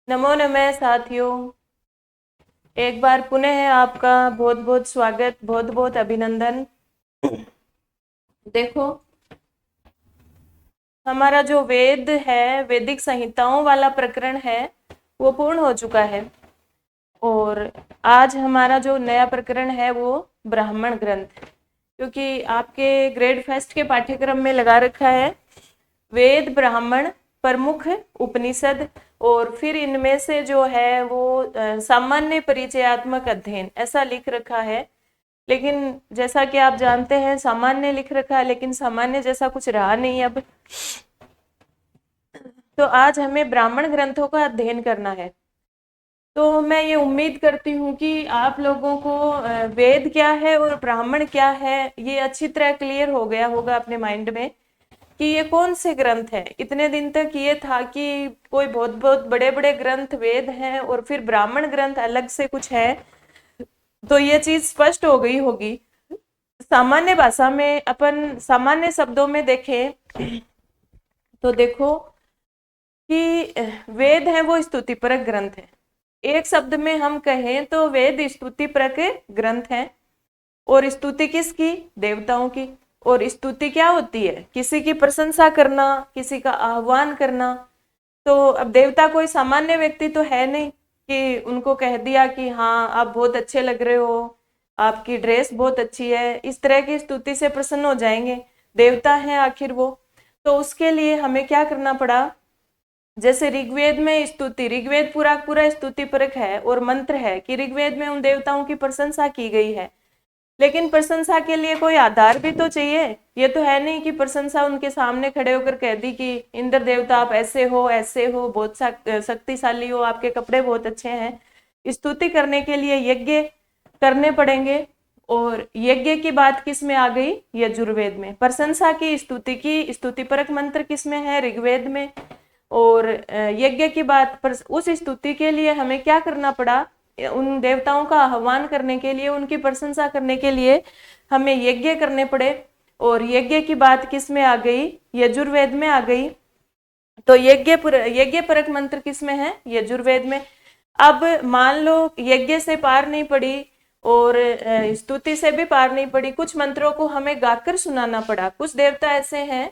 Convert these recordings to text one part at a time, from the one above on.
नमो नमः साथियों। एक बार पुनः आपका बहुत बहुत स्वागत, बहुत बहुत अभिनंदन। देखो, हमारा जो वेद है, वैदिक संहिताओं वाला प्रकरण है, वो पूर्ण हो चुका है। और आज हमारा जो नया प्रकरण है वो ब्राह्मण ग्रंथ, क्योंकि आपके ग्रेड फर्स्ट के पाठ्यक्रम में लगा रखा है वेद, ब्राह्मण, प्रमुख उपनिषद और फिर इनमें से जो है वो सामान्य परिचयात्मक अध्ययन, ऐसा लिख रखा है। लेकिन जैसा कि आप जानते हैं, सामान्य लिख रखा है लेकिन सामान्य जैसा कुछ रहा नहीं अब। तो आज हमें ब्राह्मण ग्रंथों का अध्ययन करना है। तो मैं ये उम्मीद करती हूँ कि आप लोगों को वेद क्या है और ब्राह्मण क्या है ये अच्छी तरह क्लियर हो गया होगा अपने माइंड में कि ये कौन से ग्रंथ है। इतने दिन तक ये था कि कोई बहुत बहुत बड़े बड़े ग्रंथ वेद हैं और फिर ब्राह्मण ग्रंथ अलग से कुछ है। तो ये चीज स्पष्ट हो गई होगी। सामान्य भाषा में अपन सामान्य शब्दों में देखें तो देखो कि वेद है वो स्तुतिपरक ग्रंथ है। एक शब्द में हम कहें तो वेद स्तुतिपरक ग्रंथ है। और स्तुति किसकी? देवताओं की। और स्तुति क्या होती है? किसी की प्रशंसा करना, किसी का आह्वान करना। तो अब देवता कोई सामान्य व्यक्ति तो है नहीं कि उनको कह दिया कि हाँ आप बहुत अच्छे लग रहे हो, आपकी ड्रेस बहुत अच्छी है, इस तरह की स्तुति से प्रसन्न हो जाएंगे। देवता है आखिर वो। तो उसके लिए हमें क्या करना पड़ा? जैसे ऋग्वेद में स्तुति, ऋग्वेद पूरा पूरा स्तुति परक है और मंत्र है कि ऋग्वेद में उन देवताओं की प्रशंसा की गई है। लेकिन प्रशंसा के लिए कोई आधार भी तो चाहिए। ये तो है नहीं कि प्रशंसा उनके सामने खड़े होकर कह दी कि इंद्र देवता आप ऐसे हो, बहुत शक्तिशाली हो, आपके कपड़े बहुत अच्छे हैं। स्तुति करने के लिए यज्ञ करने पड़ेंगे। और यज्ञ की बात किस में आ गई? यजुर्वेद में। प्रशंसा की, स्तुति की, स्तुतिपरक मंत्र किस में है? ऋग्वेद में। और यज्ञ की बात पर उस स्तुति के लिए हमें क्या करना पड़ा? उन देवताओं का आह्वान करने के लिए, उनकी प्रशंसा करने के लिए हमें यज्ञ करने पड़े। और यज्ञ की बात किस में आ गई? यजुर्वेद में आ गई। तो यज्ञ परक मंत्र किस में है? यजुर्वेद में। अब मान लो यज्ञ से पार नहीं पड़ी और स्तुति से भी पार नहीं पड़ी, कुछ मंत्रों को हमें गाकर सुनाना पड़ा। कुछ देवता ऐसे हैं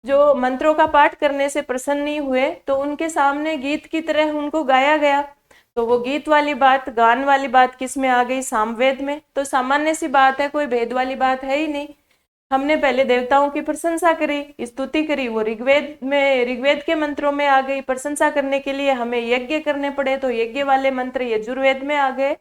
जो मंत्रों का पाठ करने से प्रसन्न नहीं हुए, तो उनके सामने गीत की तरह उनको गाया गया। तो वो गीत वाली बात, गान वाली बात किस में आ गई? सामवेद में। तो सामान्य सी बात है, कोई भेद वाली बात है ही नहीं। हमने पहले देवताओं की प्रशंसा करी, स्तुति करी, वो ऋग्वेद में, ऋग्वेद के मंत्रों में आ गई। प्रशंसा करने के लिए हमें यज्ञ करने पड़े, तो यज्ञ वाले मंत्र यजुर्वेद में आ गए।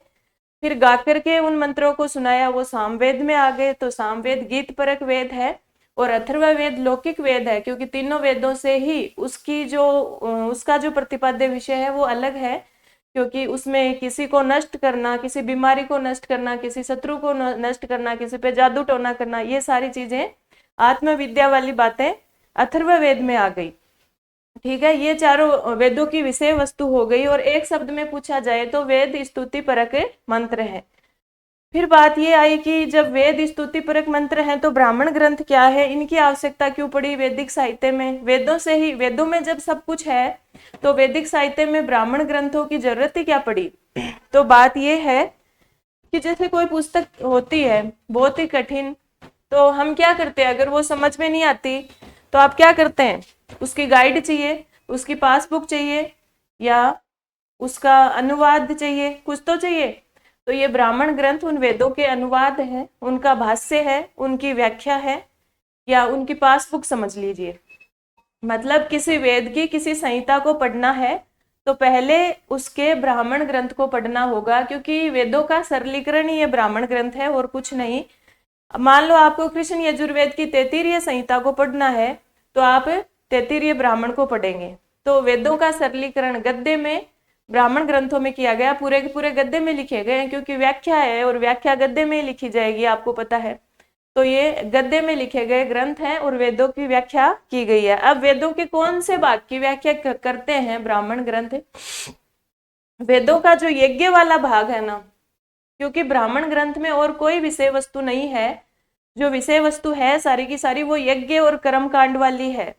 फिर गा करके उन मंत्रों को सुनाया, वो सामवेद में आ गए। तो सामवेद गीत परक वेद है और अथर्ववेद लौकिक वेद है, क्योंकि तीनों वेदों से ही उसका जो प्रतिपाद्य विषय है वो अलग है। क्योंकि उसमें किसी को नष्ट करना, किसी बीमारी को नष्ट करना, किसी शत्रु को नष्ट करना, किसी पे जादू टोना करना, ये सारी चीजें आत्मविद्या वाली बातें अथर्ववेद में आ गई। ठीक है, ये चारों वेदों की विषय वस्तु हो गई। और एक शब्द में पूछा जाए तो वेद स्तुति परक मंत्र है। फिर बात ये आई कि जब वेद स्तुति परक मंत्र हैं तो ब्राह्मण ग्रंथ क्या है, इनकी आवश्यकता क्यों पड़ी वैदिक साहित्य में? वेदों से ही, वेदों में जब सब कुछ है तो वैदिक साहित्य में ब्राह्मण ग्रंथों की जरूरत ही क्या पड़ी? तो बात ये है कि जैसे कोई पुस्तक होती है बहुत ही कठिन, तो हम क्या करते हैं? अगर वो समझ में नहीं आती तो आप क्या करते हैं? उसकी गाइड चाहिए, उसकी पासबुक चाहिए, या उसका अनुवाद चाहिए, कुछ तो चाहिए। तो ये ब्राह्मण ग्रंथ उन वेदों के अनुवाद है, उनका भाष्य है, उनकी व्याख्या है, या उनकी पासबुक समझ लीजिए। मतलब किसी वेद की किसी संहिता को पढ़ना है तो पहले उसके ब्राह्मण ग्रंथ को पढ़ना होगा, क्योंकि वेदों का सरलीकरण ही ये ब्राह्मण ग्रंथ है और कुछ नहीं। मान लो आपको कृष्ण यजुर्वेद की तैत्तिरीय संहिता को पढ़ना है तो आप तैत्तिरीय ब्राह्मण को पढ़ेंगे। तो वेदों का सरलीकरण गद्य में ब्राह्मण ग्रंथों में किया गया, पूरे के पूरे गद्य में लिखे गए हैं, क्योंकि व्याख्या है और व्याख्या गद्य में लिखी जाएगी, आपको पता है। तो ये गद्य में लिखे गए ग्रंथ हैं और वेदों की व्याख्या की गई है। अब वेदों के कौन से भाग की व्याख्या करते हैं ब्राह्मण ग्रंथ? वेदों का जो यज्ञ वाला भाग है ना, क्योंकि ब्राह्मण ग्रंथ में और कोई विषय वस्तु नहीं है, जो विषय वस्तु है सारी की सारी वो यज्ञ और कर्म कांड वाली है।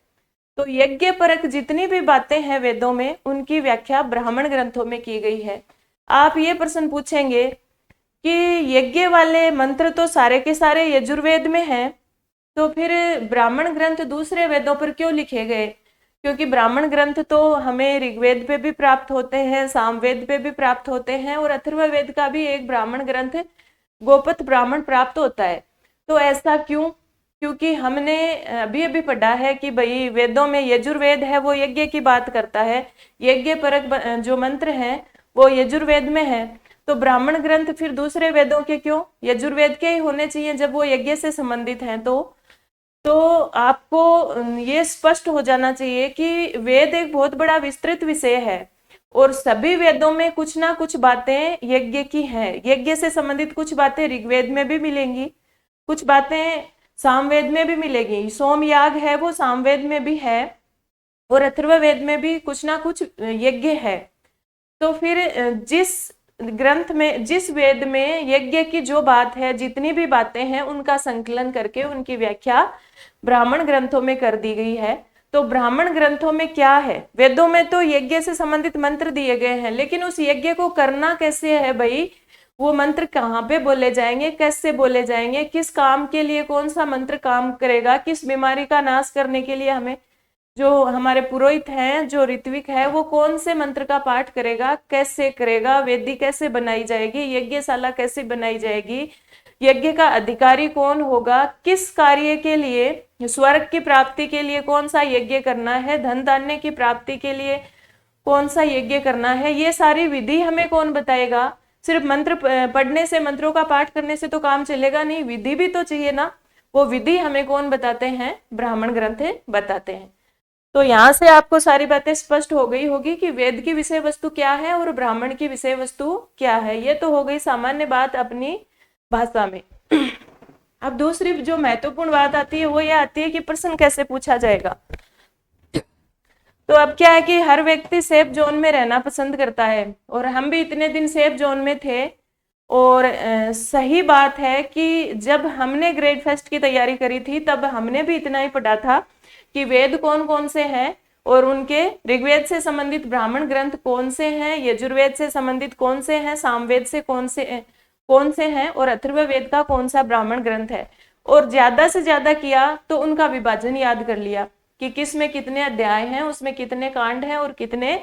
तो यज्ञ परक जितनी भी बातें हैं वेदों में, उनकी व्याख्या ब्राह्मण ग्रंथों में की गई है। आप ये प्रश्न पूछेंगे कि यज्ञ वाले मंत्र तो सारे के सारे यजुर्वेद में हैं, तो फिर ब्राह्मण ग्रंथ दूसरे वेदों पर क्यों लिखे गए? क्योंकि ब्राह्मण ग्रंथ तो हमें ऋग्वेद पे भी प्राप्त होते हैं, सामवेद पे भी प्राप्त होते हैं, और अथर्ववेद का भी एक ब्राह्मण ग्रंथ गोपथ ब्राह्मण प्राप्त होता है। तो ऐसा क्यों? क्योंकि हमने अभी अभी पढ़ा है कि भाई वेदों में यजुर्वेद है, वो यज्ञ की बात करता है, यज्ञ परक जो मंत्र हैं वो यजुर्वेद में है। तो ब्राह्मण ग्रंथ फिर दूसरे वेदों के क्यों? यजुर्वेद के ही होने चाहिए जब वो यज्ञ से संबंधित हैं। तो आपको ये स्पष्ट हो जाना चाहिए कि वेद एक बहुत बड़ा विस्तृत विषय है, और सभी वेदों में कुछ ना कुछ बातें यज्ञ की हैं। यज्ञ से संबंधित कुछ बातें ऋग्वेद में भी मिलेंगी, कुछ बातें सामवेद में भी मिलेगी। सोमयाग है वो सामवेद में भी है, और अथर्ववेद में भी कुछ ना कुछ यज्ञ है। तो फिर जिस ग्रंथ में, जिस वेद में यज्ञ की जो बात है, जितनी भी बातें हैं, उनका संकलन करके उनकी व्याख्या ब्राह्मण ग्रंथों में कर दी गई है। तो ब्राह्मण ग्रंथों में क्या है? वेदों में तो यज्ञ से संबंधित मंत्र दिए गए हैं, लेकिन उस यज्ञ को करना कैसे है भाई? वो मंत्र कहाँ पे बोले जाएंगे, कैसे बोले जाएंगे, किस काम के लिए कौन सा मंत्र काम करेगा, किस बीमारी का नाश करने के लिए हमें जो हमारे पुरोहित हैं, जो ऋत्विक है, वो कौन से मंत्र का पाठ करेगा, कैसे करेगा, वेदी कैसे बनाई जाएगी, यज्ञशाला कैसे बनाई जाएगी, यज्ञ का अधिकारी कौन होगा, किस कार्य के लिए, स्वर्ग की प्राप्ति के लिए कौन सा यज्ञ करना है, धन धान्य की प्राप्ति के लिए कौन सा यज्ञ करना है, ये सारी विधि हमें कौन बताएगा? सिर्फ मंत्र पढ़ने से, मंत्रों का पाठ करने से तो काम चलेगा नहीं, विधि भी तो चाहिए ना। वो विधि हमें कौन बताते हैं? ब्राह्मण ग्रंथ बताते हैं। तो यहाँ से आपको सारी बातें स्पष्ट हो गई होगी कि वेद की विषय वस्तु क्या है और ब्राह्मण की विषय वस्तु क्या है। ये तो हो गई सामान्य बात अपनी भाषा में। अब दूसरी जो महत्वपूर्ण बात आती है वो ये आती है कि प्रश्न कैसे पूछा जाएगा। तो अब क्या है कि हर व्यक्ति सेफ जोन में रहना पसंद करता है, और हम भी इतने दिन सेफ जोन में थे। और सही बात है कि जब हमने ग्रेड फेस्ट की तैयारी करी थी तब हमने भी इतना ही पढ़ा था कि वेद कौन कौन से हैं, और उनके ऋग्वेद से संबंधित ब्राह्मण ग्रंथ कौन से हैं, यजुर्वेद से संबंधित कौन से हैं, सामवेद से कौन से हैं, और अथर्ववेद का कौन सा ब्राह्मण ग्रंथ है। और ज्यादा से ज्यादा किया तो उनका विभाजन याद कर लिया कि किस में कितने अध्याय हैं, उसमें कितने कांड हैं और कितने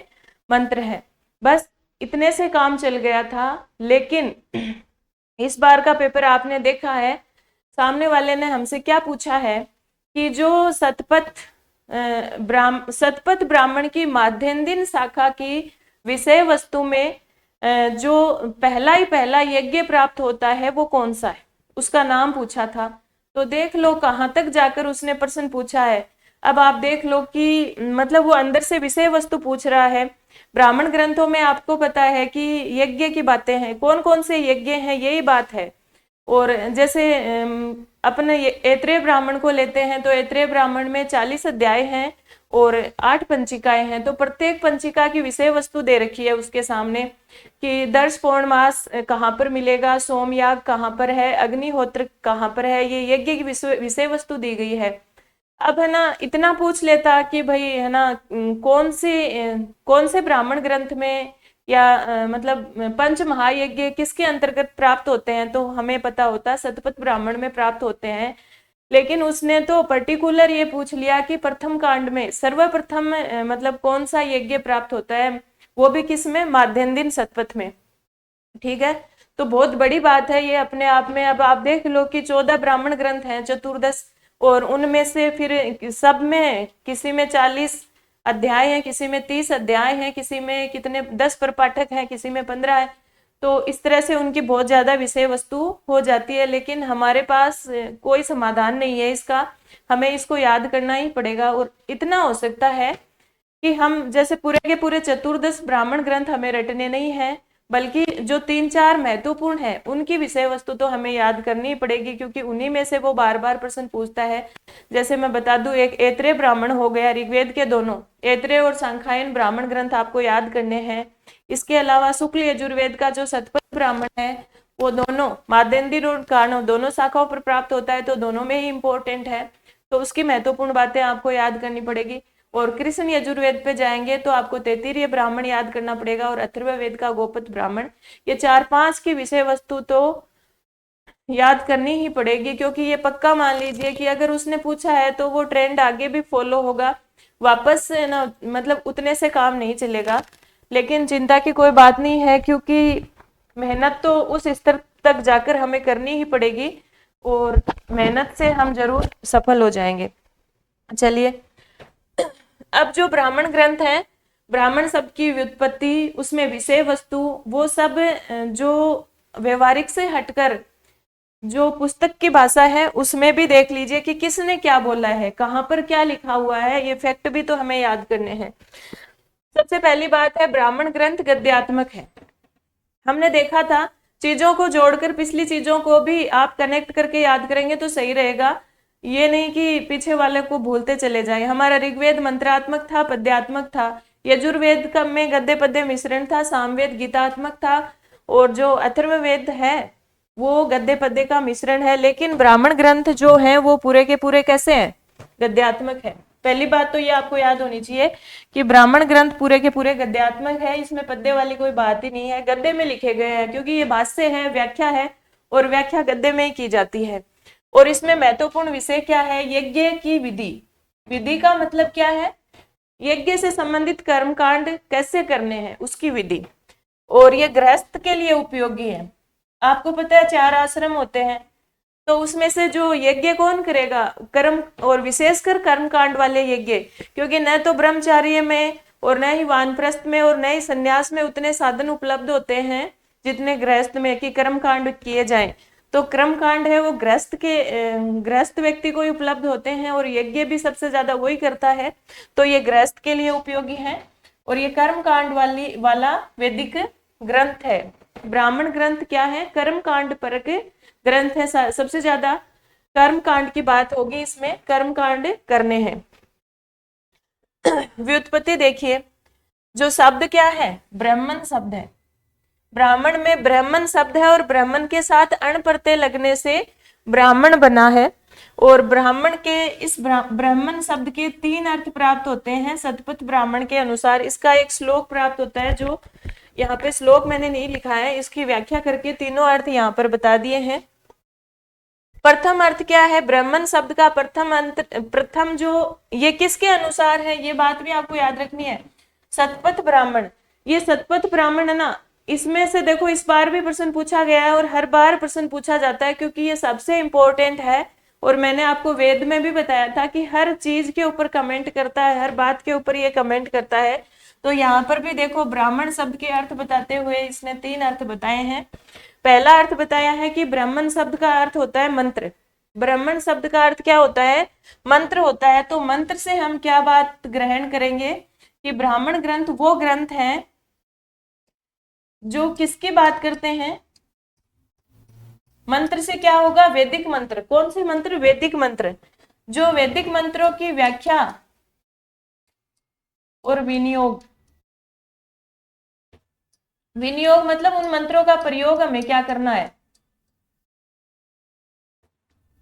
मंत्र हैं। बस इतने से काम चल गया था। लेकिन इस बार का पेपर आपने देखा है, सामने वाले ने हमसे क्या पूछा है कि जो सतपथ ब्राह्मण की माध्यन्दिन शाखा की विषय वस्तु में जो पहला ही पहला यज्ञ प्राप्त होता है वो कौन सा है, उसका नाम पूछा था। तो देख लो कहाँ तक जाकर उसने प्रश्न पूछा है। अब आप देख लो कि मतलब वो अंदर से विषय वस्तु पूछ रहा है। ब्राह्मण ग्रंथों में आपको पता है कि यज्ञ की बातें हैं, कौन कौन से यज्ञ हैं यही बात है। और जैसे अपने ऐत्रेय ब्राह्मण को लेते हैं तो ऐत्रेय ब्राह्मण में 40 अध्याय हैं और 8 पंचिकाएं हैं। तो प्रत्येक पंचिका की विषय वस्तु दे रखी है उसके सामने कि दर्श पौर्णमास कहाँ पर मिलेगा, सोमयाग कहाँ पर है, अग्निहोत्र कहाँ पर है, ये यज्ञ की विषय वस्तु दी गई है। अब है ना, इतना पूछ लेता कि भाई है ना कौन से ब्राह्मण ग्रंथ में या मतलब पंच महायज्ञ किसके अंतर्गत प्राप्त होते हैं, तो हमें पता होता सतपथ ब्राह्मण में प्राप्त होते हैं। लेकिन उसने तो पर्टिकुलर ये पूछ लिया कि प्रथम कांड में सर्वप्रथम मतलब कौन सा यज्ञ प्राप्त होता है, वो भी किस में? माध्यन्दिन सतपथ में। ठीक है, तो बहुत बड़ी बात है ये अपने आप में। अब आप देख लो कि 14 ब्राह्मण ग्रंथ हैं, चतुर्दश, और उनमें से फिर सब में किसी में 40 अध्याय हैं, किसी में 30 अध्याय हैं, किसी में कितने 10 प्रपाठक हैं, किसी में 15 है। तो इस तरह से उनकी बहुत ज्यादा विषय वस्तु हो जाती है। लेकिन हमारे पास कोई समाधान नहीं है इसका, हमें इसको याद करना ही पड़ेगा। और इतना हो सकता है कि हम जैसे पूरे के पूरे चतुर्दश ब्राह्मण ग्रंथ हमें रटने नहीं है, बल्कि जो 3-4 महत्वपूर्ण है उनकी विषय वस्तु तो हमें याद करनी ही पड़ेगी, क्योंकि उन्हीं में से वो बार बार प्रश्न पूछता है। जैसे मैं बता दूं, एक ऐत्रेय ब्राह्मण हो गया, ऋग्वेद के दोनों ऐत्रेय और सांख्यायन ब्राह्मण ग्रंथ आपको याद करने हैं। इसके अलावा शुक्ल यजुर्वेद का जो सतपथ ब्राह्मण है वो दोनों माध्यन्दिन और काणव दोनों शाखाओं पर प्राप्त होता है, तो दोनों में ही इंपॉर्टेंट है। तो उसकी महत्वपूर्ण बातें आपको याद करनी पड़ेगी। और कृष्ण यजुर्वेद पे जाएंगे तो आपको तैत्तिरीय ब्राह्मण याद करना पड़ेगा और अथर्ववेद का गोपथ ब्राह्मण। ये 4-5 की विषय वस्तु तो याद करनी ही पड़ेगी, क्योंकि ये पक्का मान लीजिए कि अगर उसने पूछा है तो वो ट्रेंड आगे भी फॉलो होगा, वापस से ना मतलब उतने से काम नहीं चलेगा। लेकिन चिंता की कोई बात नहीं है, क्योंकि मेहनत तो उस स्तर तक जाकर हमें करनी ही पड़ेगी और मेहनत से हम जरूर सफल हो जाएंगे। चलिए, अब जो ब्राह्मण ग्रंथ है, ब्राह्मण शब्द की व्युत्पत्ति, उसमें विषय वस्तु, वो सब जो व्यवहारिक से हटकर जो पुस्तक की भाषा है उसमें भी देख लीजिए कि किसने क्या बोला है, कहाँ पर क्या लिखा हुआ है, ये फैक्ट भी तो हमें याद करने हैं। सबसे पहली बात है, ब्राह्मण ग्रंथ गद्यात्मक है। हमने देखा था, चीजों को जोड़कर पिछली चीजों को भी आप कनेक्ट करके याद करेंगे तो सही रहेगा, ये नहीं कि पीछे वाले को भूलते चले जाए। हमारा ऋग्वेद मंत्रात्मक था, पद्यात्मक था, यजुर्वेद का में गद्य पद्य मिश्रण था, सामवेद गीतात्मक था, और जो अथर्ववेद है वो गद्य पद्य का मिश्रण है। लेकिन ब्राह्मण ग्रंथ जो है वो पूरे के पूरे कैसे हैं? गद्यात्मक है। पहली बात तो ये आपको याद होनी चाहिए कि ब्राह्मण ग्रंथ पूरे के पूरे गद्यात्मक है, इसमें पद्य वाली कोई बात ही नहीं है, गद्य में लिखे गए हैं, क्योंकि ये भाष्य है, व्याख्या है, और व्याख्या गद्य में ही की जाती है। और इसमें महत्वपूर्ण विषय क्या है? यज्ञ की विधि। विधि का मतलब क्या है? यज्ञ से संबंधित कर्मकांड कैसे करने हैं उसकी विधि। और ये गृहस्थ के लिए उपयोगी है। आपको पता है 4 आश्रम होते हैं, तो उसमें से जो यज्ञ कौन करेगा? कर्म, और विशेषकर कर्मकांड वाले यज्ञ, क्योंकि न तो ब्रह्मचार्य में और न ही वानप्रस्थ में और न ही संन्यास में उतने साधन उपलब्ध होते हैं जितने गृहस्थ में कि कर्मकांड किए जाएं। तो कर्मकांड है वो गृहस्थ व्यक्ति को ही उपलब्ध होते हैं, और यज्ञ भी सबसे ज्यादा वही करता है, तो ये गृहस्थ के लिए उपयोगी है। और ये कर्मकांड वाला वैदिक ग्रंथ है। ब्राह्मण ग्रंथ क्या है? कर्मकांड परक ग्रंथ है। सबसे ज्यादा कर्मकांड की बात होगी इसमें, कर्मकांड करने हैं। व्युत्पत्ति देखिए, जो शब्द क्या है? ब्राह्मण शब्द है। ब्राह्मण में ब्राह्मण शब्द है और ब्राह्मण के साथ अण प्रत्यय लगने से ब्राह्मण बना है। और ब्राह्मण के इस ब्राह्मण शब्द के 3 अर्थ प्राप्त होते हैं शतपथ ब्राह्मण के अनुसार। इसका एक श्लोक प्राप्त होता है, जो यहाँ पे श्लोक मैंने नहीं लिखा है, इसकी व्याख्या करके तीनों अर्थ यहाँ पर बता दिए हैं। प्रथम अर्थ क्या है? ब्राह्मण शब्द का प्रथम जो ये किसके अनुसार है, ये बात भी आपको याद रखनी है। शतपथ ब्राह्मण, ये शतपथ ब्राह्मण है ना, इसमें से देखो इस बार भी प्रश्न पूछा गया है और हर बार प्रश्न पूछा जाता है, क्योंकि ये सबसे इंपॉर्टेंट है। और मैंने आपको वेद में भी बताया था कि हर चीज के ऊपर कमेंट करता है, हर बात के ऊपर ये कमेंट करता है। तो यहाँ पर भी देखो, ब्राह्मण शब्द के अर्थ बताते हुए इसने 3 अर्थ बताए हैं। पहला अर्थ बताया है कि ब्राह्मण शब्द का अर्थ होता है मंत्र। ब्राह्मण शब्द का अर्थ क्या होता है? मंत्र होता है। तो मंत्र से हम क्या बात ग्रहण करेंगे कि ब्राह्मण ग्रंथ वो ग्रंथ है जो किसकी बात करते हैं? मंत्र से क्या होगा? वैदिक मंत्र। कौन से मंत्र? वैदिक मंत्र। जो वैदिक मंत्रों की व्याख्या और विनियोग, विनियोग मतलब उन मंत्रों का प्रयोग हमें क्या करना है।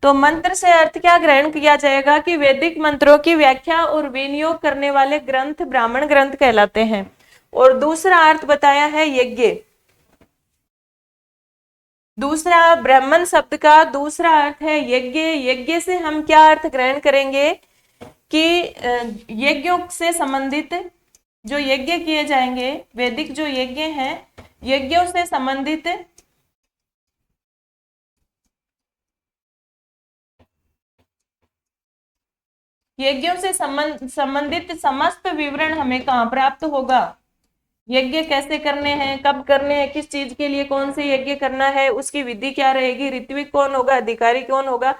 तो मंत्र से अर्थ क्या ग्रहण किया जाएगा कि वैदिक मंत्रों की व्याख्या और विनियोग करने वाले ग्रंथ ब्राह्मण ग्रंथ कहलाते हैं। और दूसरा अर्थ बताया है यज्ञ। दूसरा ब्राह्मण शब्द का दूसरा अर्थ है यज्ञ। यज्ञ से हम क्या अर्थ ग्रहण करेंगे कि यज्ञों से संबंधित जो यज्ञ किए जाएंगे, वैदिक जो यज्ञ हैं, यज्ञों से संबंधित यज्ञों से संबंधित समस्त विवरण हमें कहाँ प्राप्त होगा? यज्ञ कैसे करने हैं, कब करने हैं, किस चीज के लिए कौन से यज्ञ करना है, उसकी विधि क्या रहेगी, ऋत्विक कौन होगा, अधिकारी कौन होगा,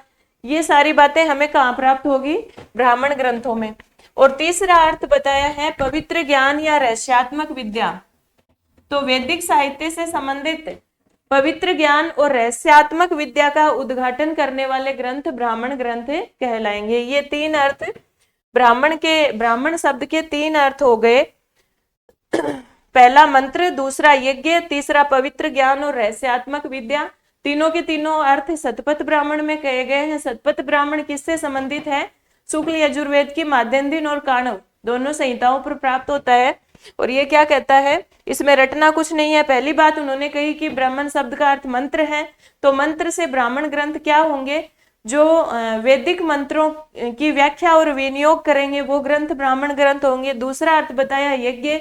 ये सारी बातें हमें कहाँ प्राप्त होगी? ब्राह्मण ग्रंथों में। और तीसरा अर्थ बताया है पवित्र ज्ञान या रहस्यात्मक विद्या। तो वैदिक साहित्य से संबंधित पवित्र ज्ञान और रहस्यात्मक विद्या का उद्घाटन करने वाले ग्रंथ ब्राह्मण ग्रंथ कहलाएंगे। ये 3 अर्थ ब्राह्मण शब्द के 3 अर्थ हो गए। पहला मंत्र, दूसरा यज्ञ, तीसरा पवित्र ज्ञान और रहस्यात्मक विद्या। तीनों के तीनों अर्थ शतपथ ब्राह्मण में कहे गए हैं। शतपथ ब्राह्मण किससे संबंधित है? शुक्ल यजुर्वेद की माध्यन्दिन और काणव, दोनों संहिताओं पर प्राप्त होता है। और ये क्या कहता है, इसमें रटना कुछ नहीं है। पहली बात उन्होंने कही कि ब्राह्मण शब्द का अर्थ मंत्र है, तो मंत्र से ब्राह्मण ग्रंथ क्या होंगे, जो वैदिक मंत्रों की व्याख्या और विनियोग करेंगे वो ग्रंथ ब्राह्मण ग्रंथ होंगे। दूसरा अर्थ बताया यज्ञ,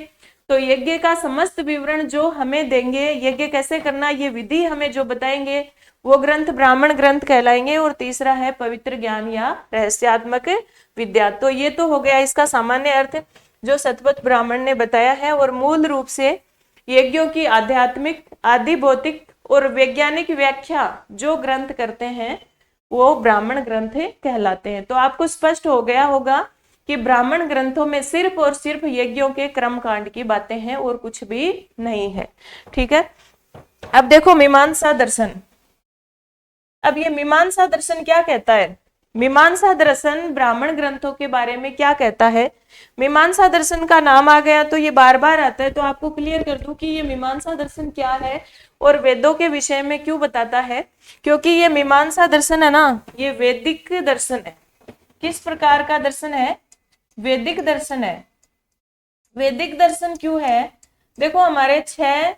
तो यज्ञ का समस्त विवरण जो हमें देंगे, यज्ञ कैसे करना ये विधि हमें जो बताएंगे वो ग्रंथ ब्राह्मण ग्रंथ कहलाएंगे। और तीसरा है पवित्र ज्ञान या रहस्यात्मक विद्या। तो ये तो हो गया इसका सामान्य अर्थ जो शतपथ ब्राह्मण ने बताया है। और मूल रूप से यज्ञों की आध्यात्मिक, आदि भौतिक और वैज्ञानिक व्याख्या जो ग्रंथ करते हैं वो ब्राह्मण ग्रंथ कहलाते हैं। तो आपको स्पष्ट हो गया होगा कि ब्राह्मण ग्रंथों में सिर्फ और सिर्फ यज्ञों के कर्म कांड की बातें हैं और कुछ भी नहीं है। ठीक है, अब देखो मीमांसा दर्शन। अब ये मीमांसा दर्शन क्या कहता है, मीमांसा दर्शन ब्राह्मण ग्रंथों के बारे में क्या कहता है। मीमांसा दर्शन का नाम आ गया तो ये बार बार आता है, तो आपको क्लियर कर दूं कि ये मीमांसा दर्शन क्या है और वेदों के विषय में क्यों बताता है। क्योंकि ये मीमांसा दर्शन है ना, ये वैदिक दर्शन है। किस प्रकार का दर्शन है, वैदिक दर्शन है। वैदिक दर्शन क्यों है, देखो हमारे 6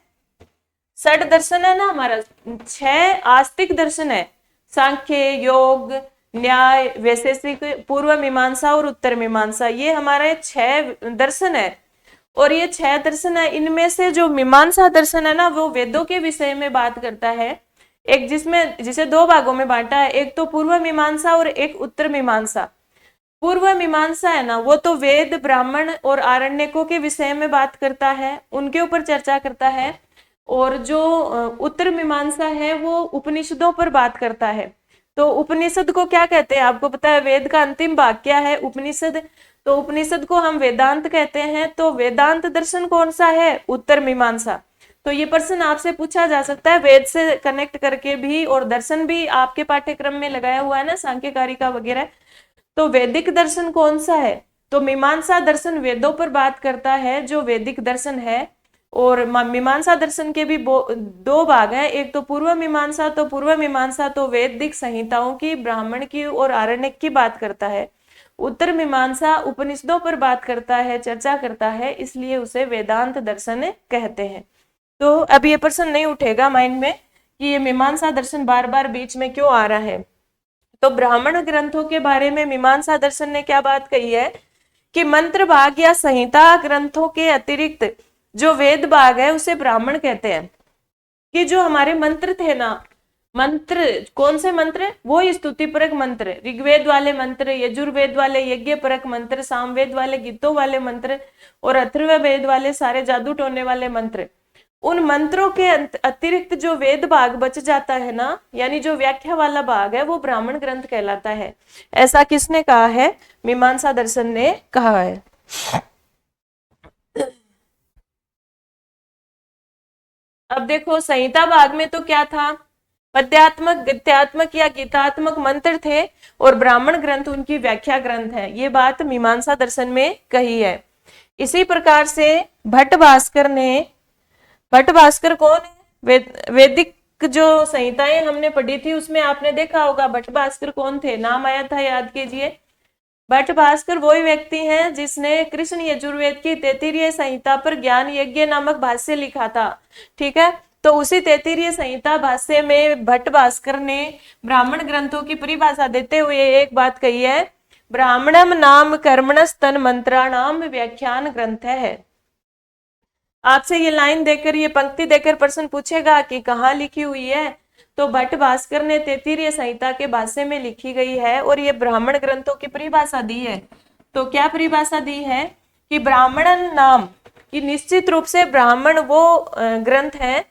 षड दर्शन है ना, हमारा 6 आस्तिक दर्शन है, सांख्य, योग, न्याय, वैशेषिक, पूर्व मीमांसा और उत्तर मीमांसा, ये हमारे 6 दर्शन है। और ये 6 दर्शन है, इनमें से जो मीमांसा दर्शन है ना वो वेदों के विषय में बात करता है। एक जिसमें जिसे 2 भागों में बांटा है, एक तो पूर्व मीमांसा और एक उत्तर मीमांसा। पूर्व मीमांसा है ना वो तो वेद, ब्राह्मण और आरण्यकों के विषय में बात करता है, उनके ऊपर चर्चा करता है। और जो उत्तर मीमांसा है वो उपनिषदों पर बात करता है। तो उपनिषद को क्या कहते हैं, आपको पता है वेद का अंतिम भाग क्या है, उपनिषद। तो उपनिषद को हम वेदांत कहते हैं। तो वेदांत दर्शन कौन सा है, उत्तर मीमांसा। तो ये प्रश्न आपसे पूछा जा सकता है वेद से कनेक्ट करके भी, और दर्शन भी आपके पाठ्यक्रम में लगाया हुआ है ना, सांख्य कारिका वगैरह। तो वैदिक दर्शन कौन सा है, तो मीमांसा दर्शन वेदों पर बात करता है जो वैदिक दर्शन है। और मीमांसा दर्शन के भी 2 भाग हैं, एक तो पूर्व मीमांसा। तो पूर्व मीमांसा तो वैदिक संहिताओं की, ब्राह्मण की और आरण्यक की बात करता है। उत्तर मीमांसा उपनिषदों पर बात करता है, चर्चा करता है, इसलिए उसे वेदांत दर्शन कहते हैं। तो अब ये प्रश्न नहीं उठेगा माइंड में कि ये मीमांसा दर्शन बार बार बीच में क्यों आ रहा है। तो ब्राह्मण ग्रंथों के बारे में मीमांसा दर्शन ने क्या बात कही है कि मंत्र भाग या संहिता ग्रंथों के अतिरिक्त जो वेद भाग है उसे ब्राह्मण कहते हैं। कि जो हमारे मंत्र थे ना, मंत्र कौन से मंत्र, वो स्तुति परक मंत्र, ऋग्वेद वाले मंत्र, यजुर्वेद वाले यज्ञ परक मंत्र, सामवेद वाले गीतों वाले मंत्र और अथर्ववेद वाले सारे जादू टोने वाले मंत्र, उन मंत्रों के अतिरिक्त जो वेद भाग बच जाता है ना, यानी जो व्याख्या वाला भाग है वो ब्राह्मण ग्रंथ कहलाता है। ऐसा किसने कहा है, मीमांसा दर्शन ने कहा है। अब देखो संहिता भाग में तो क्या था, पद्यात्मक, गद्यात्मक या गीतात्मक मंत्र थे और ब्राह्मण ग्रंथ उनकी व्याख्या ग्रंथ है। ये बात मीमांसा दर्शन में कही है। इसी प्रकार से भट्ट भास्कर ने, भट्ट भास्कर कौन है, वैदिक जो संहिताएं हमने पढ़ी थी उसमें आपने देखा होगा भट्ट भास्कर कौन थे, नाम आया था, याद कीजिए। भट्ट भास्कर वही व्यक्ति हैं जिसने कृष्ण यजुर्वेद की 33वीं संहिता पर ज्ञान यज्ञ नामक भाष्य लिखा था। ठीक है, तो उसी 33वीं संहिता भाष्य में भट्ट भास्कर ने ब्राह्मण ग्रंथों की परिभाषा देते हुए एक बात कही है, ब्राह्मणम नाम कर्मणस्तन मंत्राणाम व्याख्यान ग्रंथ है। आपसे ये लाइन देकर, ये पंक्ति देकर प्रश्न पूछेगा कि कहाँ लिखी हुई है, तो भट्ट भास्कर ने 33वीं संहिता के भाष्य में लिखी गई है और ये ब्राह्मण ग्रंथों की परिभाषा दी है। तो क्या परिभाषा दी है कि ब्राह्मणन नाम, कि निश्चित रूप से ब्राह्मण वो ग्रंथ है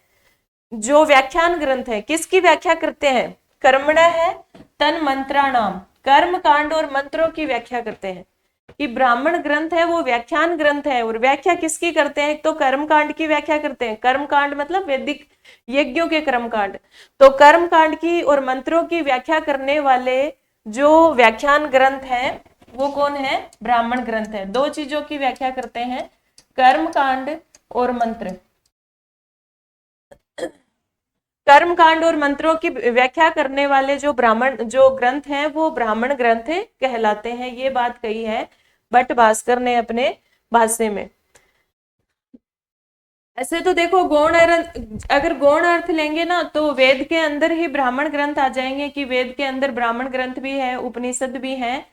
जो व्याख्यान ग्रंथ है। किसकी व्याख्या करते हैं, कर्मण है तन मंत्राणाम, कर्म कांड और मंत्रों की व्याख्या करते हैं। कि ब्राह्मण ग्रंथ है वो व्याख्यान ग्रंथ है, और व्याख्या किसकी करते हैं, तो कर्म कांड की व्याख्या करते हैं। कर्म कांड मतलब वैदिक यज्ञों के कर्म कांड। तो कर्म कांड की और मंत्रों की व्याख्या करने वाले जो व्याख्यान ग्रंथ है वो कौन है, ब्राह्मण ग्रंथ है। 2 चीजों की व्याख्या करते हैं, कर्म कांड और मंत्र। कर्म कांड और मंत्रों की व्याख्या करने वाले जो ब्राह्मण, जो ग्रंथ हैं वो ब्राह्मण ग्रंथ कहलाते हैं। ये बात कही है भट्ट भास्कर ने अपने भाष्य में। ऐसे तो देखो गौण अर्थ, अगर गौण अर्थ लेंगे ना तो वेद के अंदर ही ब्राह्मण ग्रंथ आ जाएंगे, कि वेद के अंदर ब्राह्मण ग्रंथ भी है, उपनिषद भी है,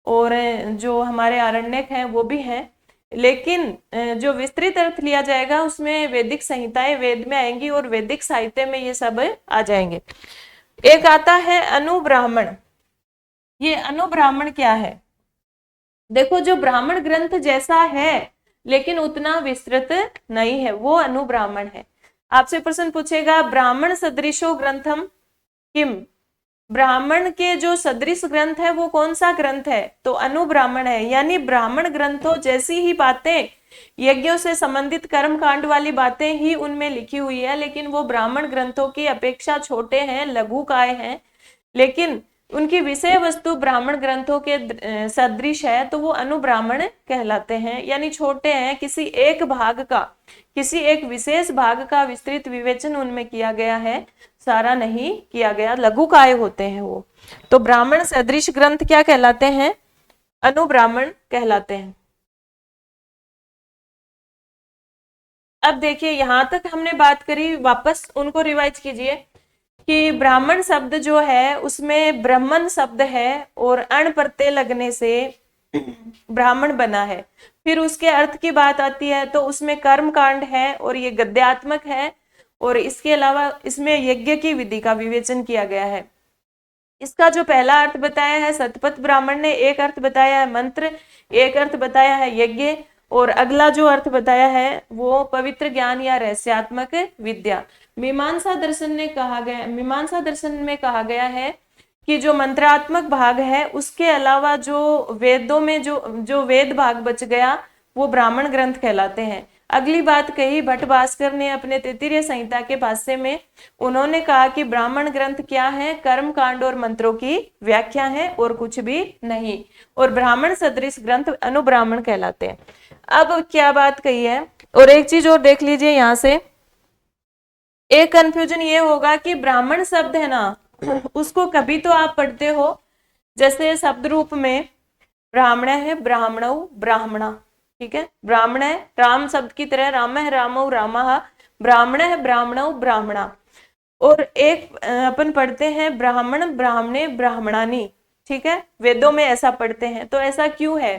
और जो हमारे आरण्यक हैं वो भी है। लेकिन जो विस्तृत अर्थ लिया जाएगा उसमें वैदिक संहिताएं वेद में आएंगी और वैदिक साहित्य में ये सब आ जाएंगे। एक आता है अनुब्राह्मण। ये अनुब्राह्मण क्या है? देखो जो ब्राह्मण ग्रंथ जैसा है लेकिन उतना विस्तृत नहीं है, वो अनुब्राह्मण है। आपसे प्रश्न पूछेगा ब्राह्मण सदृशो ग्रंथम किम, ब्राह्मण के जो सदृश ग्रंथ है वो कौन सा ग्रंथ है? तो अनुब्राह्मण है। यानी ब्राह्मण ग्रंथों जैसी ही बातें, यज्ञों से संबंधित कर्म कांड वाली बातें ही उनमें लिखी हुई है, लेकिन वो ब्राह्मण ग्रंथों की अपेक्षा छोटे हैं, लघुकाय हैं, लेकिन उनकी विषय वस्तु ब्राह्मण ग्रंथों के सदृश है, तो वो अनुब्राह्मण कहलाते हैं। यानी छोटे हैं, किसी एक भाग का, किसी एक विशेष भाग का विस्तृत विवेचन उनमें किया गया है, सारा नहीं किया गया, लघुकाय होते हैं वो। तो ब्राह्मण सदृश ग्रंथ क्या कहलाते हैं? अनुब्राह्मण कहलाते हैं। अब देखिए यहां तक हमने बात करी, वापस उनको रिवाइज कीजिए कि ब्राह्मण शब्द जो है उसमें ब्राह्मण शब्द है और अण प्रत्यय लगने से ब्राह्मण बना है। फिर उसके अर्थ की बात आती है तो उसमें कर्म कांड है और ये गद्यात्मक है, और इसके अलावा इसमें यज्ञ की विधि का विवेचन किया गया है। इसका जो पहला अर्थ बताया है शतपथ ब्राह्मण ने, एक अर्थ बताया है मंत्र, एक अर्थ बताया है यज्ञ, और अगला जो अर्थ बताया है वो पवित्र ज्ञान या रहस्यात्मक विद्या। मीमांसा दर्शन ने कहा गया, मीमांसा दर्शन में कहा गया है कि जो मंत्रात्मक भाग है उसके अलावा जो वेदों में जो वेद भाग बच गया वो ब्राह्मण ग्रंथ कहलाते हैं। अगली बात कही भट्ट भास्कर ने अपने तैत्तिरीय संहिता के भाष्य में, उन्होंने कहा कि ब्राह्मण ग्रंथ क्या है? कर्म कांड और मंत्रों की व्याख्या है और कुछ भी नहीं, और ब्राह्मण सदृश ग्रंथ अनुब्राह्मण कहलाते हैं। अब क्या बात कही है, और एक चीज और देख लीजिए यहाँ से, एक कंफ्यूजन ये होगा कि ब्राह्मण शब्द है ना उसको कभी तो आप पढ़ते हो जैसे शब्द रूप में ब्राह्मण है, ब्राह्मणौ, ब्राह्मणा, ठीक है, ब्राह्मण है राम शब्द की तरह, राम है, रामौ, रामः, ब्राह्मण है, ब्राह्मणौ, ब्राह्मणा। और एक अपन पढ़ते हैं ब्राह्मण, ब्राह्मणे, ब्राह्मणानी, ठीक है, वेदों में ऐसा पढ़ते हैं। तो ऐसा क्यों है?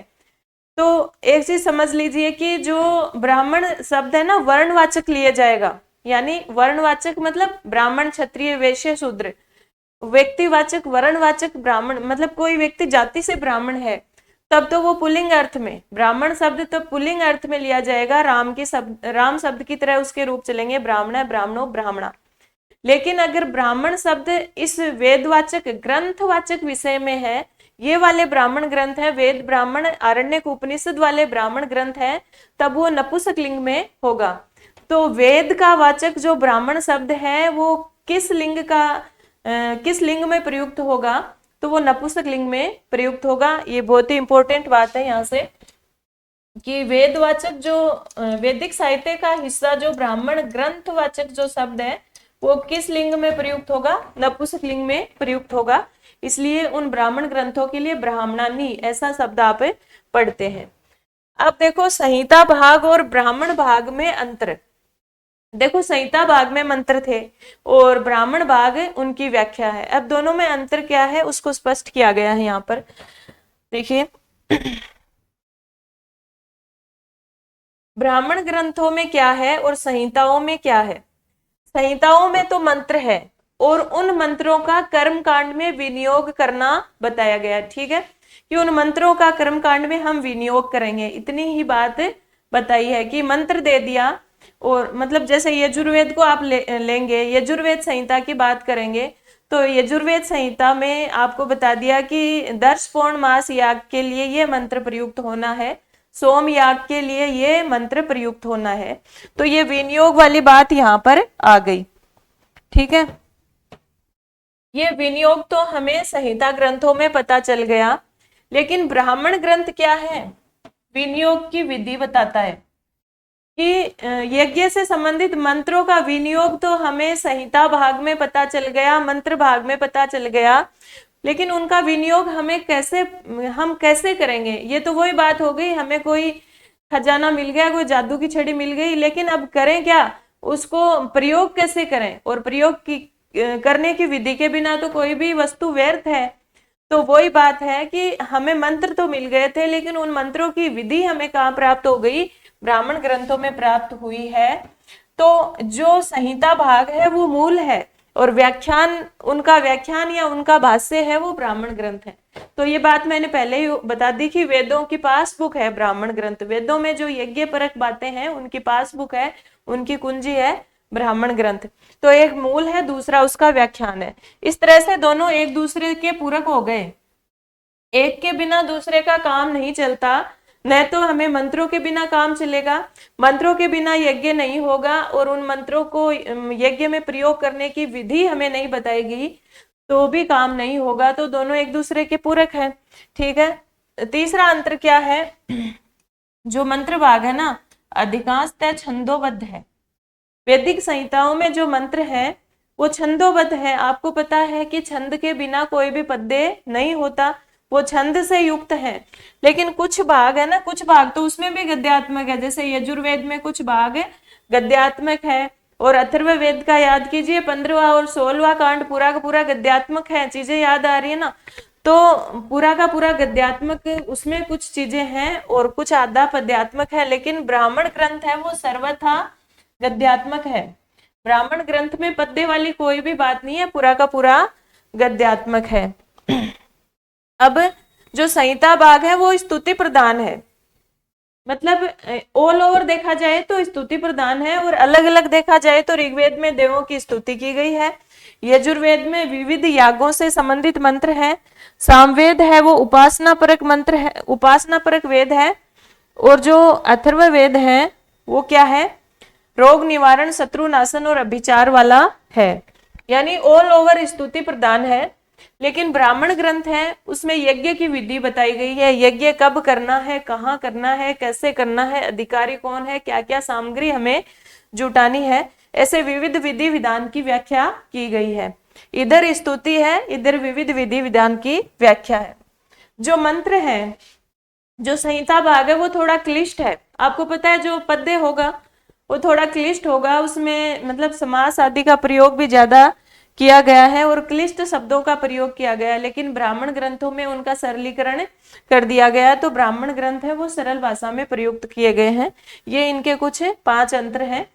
तो एक चीज समझ लीजिए कि जो ब्राह्मण शब्द है ना वर्णवाचक लिया जाएगा, यानी वर्णवाचक मतलब ब्राह्मण, क्षत्रिय, वैश्य, शूद्र, व्यक्तिवाचक, वर्णवाचक ब्राह्मण मतलब कोई व्यक्ति जाति से ब्राह्मण है, तब तो वो पुल्लिंग अर्थ में, ब्राह्मण शब्द तो पुल्लिंग अर्थ में लिया जाएगा, राम शब्द की तरह उसके रूप चलेंगे, ब्राह्मण, ब्राह्मणो, ब्राह्मणा। लेकिन अगर ब्राह्मण शब्द इस वेदवाचक, ग्रंथवाचक विषय में है, ये वाले ब्राह्मण ग्रंथ है, वेद, ब्राह्मण, आरण्यक, उपनिषद वाले ब्राह्मण ग्रंथ है, तब वो नपुंसक लिंग में होगा। तो वेद का वाचक जो ब्राह्मण शब्द है वो किस लिंग में प्रयुक्त होगा? तो वो नपुंसक लिंग में प्रयुक्त होगा। ये बहुत ही इंपॉर्टेंट बात है यहाँ से कि वेदवाचक जो वैदिक साहित्य का हिस्सा जो ब्राह्मण ग्रंथवाचक जो शब्द है वो किस लिंग में प्रयुक्त होगा? नपुंसक लिंग में प्रयुक्त होगा। इसलिए उन ब्राह्मण ग्रंथों के लिए ब्राह्मणानी ऐसा शब्द आप पढ़ते हैं। अब देखो संहिता भाग और ब्राह्मण भाग में अंतर। देखो संहिता भाग में मंत्र थे और ब्राह्मण भाग उनकी व्याख्या है। अब दोनों में अंतर क्या है उसको स्पष्ट किया गया है यहाँ पर, देखिए। ब्राह्मण ग्रंथों में क्या है और संहिताओं में क्या है? संहिताओं में तो मंत्र है और उन मंत्रों का कर्म कांड में विनियोग करना बताया गया है, ठीक है, कि उन मंत्रों का कर्म कांड में हम विनियोग करेंगे, इतनी ही बात बताई है कि मंत्र दे दिया। और मतलब जैसे यजुर्वेद को आप लेंगे, यजुर्वेद संहिता की बात करेंगे तो यजुर्वेद संहिता में आपको बता दिया कि दर्श पौर्णमास याग के लिए ये मंत्र प्रयुक्त होना है, सोम याग के लिए ये मंत्र प्रयुक्त होना है। तो ये विनियोग वाली बात यहाँ पर आ गई, ठीक है। ये विनियोग तो हमें संहिता ग्रंथों में पता चल गया, लेकिन ब्राह्मण ग्रंथ क्या है? विनियोग की विधि बताता है कि यज्ञ से संबंधित मंत्रों का विनियोग तो हमें संहिता भाग में पता चल गया, मंत्र भाग में पता चल गया, लेकिन उनका विनियोग हम कैसे करेंगे? ये तो वही बात हो गई, हमें कोई खजाना मिल गया, कोई जादू की छड़ी मिल गई, लेकिन अब करें क्या, उसको प्रयोग कैसे करें? और प्रयोग की करने की विधि के बिना तो कोई भी वस्तु व्यर्थ है। तो वही बात है कि हमें मंत्र तो मिल गए थे, लेकिन उन मंत्रों की विधि हमें कहाँ प्राप्त हो गई? ब्राह्मण ग्रंथों में प्राप्त हुई है। तो जो संहिता भाग है वो मूल है, और उनका व्याख्यान या उनका भाष्य है वो ब्राह्मण ग्रंथ है। तो ये बात मैंने पहले ही बता दी कि वेदों की पासबुक है ब्राह्मण ग्रंथ। वेदों में जो यज्ञ परक बातें हैं उनकी पासबुक है, उनकी कुंजी है ब्राह्मण ग्रंथ। तो एक मूल है, दूसरा उसका व्याख्यान है। इस तरह से दोनों एक दूसरे के पूरक हो गए। एक के बिना दूसरे का काम नहीं चलता। न तो हमें मंत्रों के बिना काम चलेगा, मंत्रों के बिना यज्ञ नहीं होगा, और उन मंत्रों को यज्ञ में प्रयोग करने की विधि हमें नहीं बताएगी तो भी काम नहीं होगा। तो दोनों एक दूसरे के पूरक है। ठीक है। तीसरा अंतर क्या है? जो मंत्र भाग है ना, अधिकांशतः छंदोबद्ध है। वैदिक संहिताओं में जो मंत्र है वो छंदोबद्ध है। आपको पता है कि छंद के बिना कोई भी पद्य नहीं होता, वो छंद से युक्त है। लेकिन कुछ भाग है ना, कुछ भाग तो उसमें भी गद्यात्मक है। जैसे यजुर्वेद में कुछ भाग गद्यात्मक है, और अथर्ववेद का याद कीजिए, 15वां और 16वां कांड पूरा का पूरा गद्यात्मक है। चीजें याद आ रही है ना? तो पूरा का पूरा गद्यात्मक, उसमें कुछ चीजें हैं और कुछ आधा पद्यात्मक है। लेकिन ब्राह्मण ग्रंथ है वो सर्वथा गद्यात्मक है। ब्राह्मण ग्रंथ में पद्य वाली कोई भी बात नहीं है, पूरा का पूरा गद्यात्मक है। अब जो संहिता भाग है वो स्तुति प्रधान है, मतलब ऑल ओवर देखा जाए तो स्तुति प्रधान है, और अलग अलग देखा जाए तो ऋग्वेद में देवों की स्तुति की गई है, यजुर्वेद में विविध यागों से संबंधित मंत्र है, सामवेद है वो उपासना परक मंत्र है, उपासना परक वेद है, और जो अथर्ववेद है वो क्या है? रोग निवारण, शत्रु नाशन और अभिचार वाला है। यानी ऑल ओवर स्तुति प्रदान है। लेकिन ब्राह्मण ग्रंथ है उसमें यज्ञ की विधि बताई गई है, यज्ञ कब करना है, कहाँ करना है, कैसे करना है, अधिकारी कौन है, क्या क्या सामग्री हमें जुटानी है, ऐसे विविध विधि विधान की व्याख्या की गई है। इधर स्तुति है, इधर विविध विधि विधान की व्याख्या है। जो मंत्र है, जो संहिता भाग है वो थोड़ा क्लिष्ट है। आपको पता है जो पद्य होगा वो थोड़ा क्लिष्ट होगा, उसमें मतलब समास आदि का प्रयोग भी ज्यादा किया गया है और क्लिष्ट शब्दों का प्रयोग किया गया है। लेकिन ब्राह्मण ग्रंथों में उनका सरलीकरण कर दिया गया है, तो ब्राह्मण ग्रंथ है वो सरल भाषा में प्रयुक्त किए गए हैं। ये इनके कुछ 5 अंतर हैं।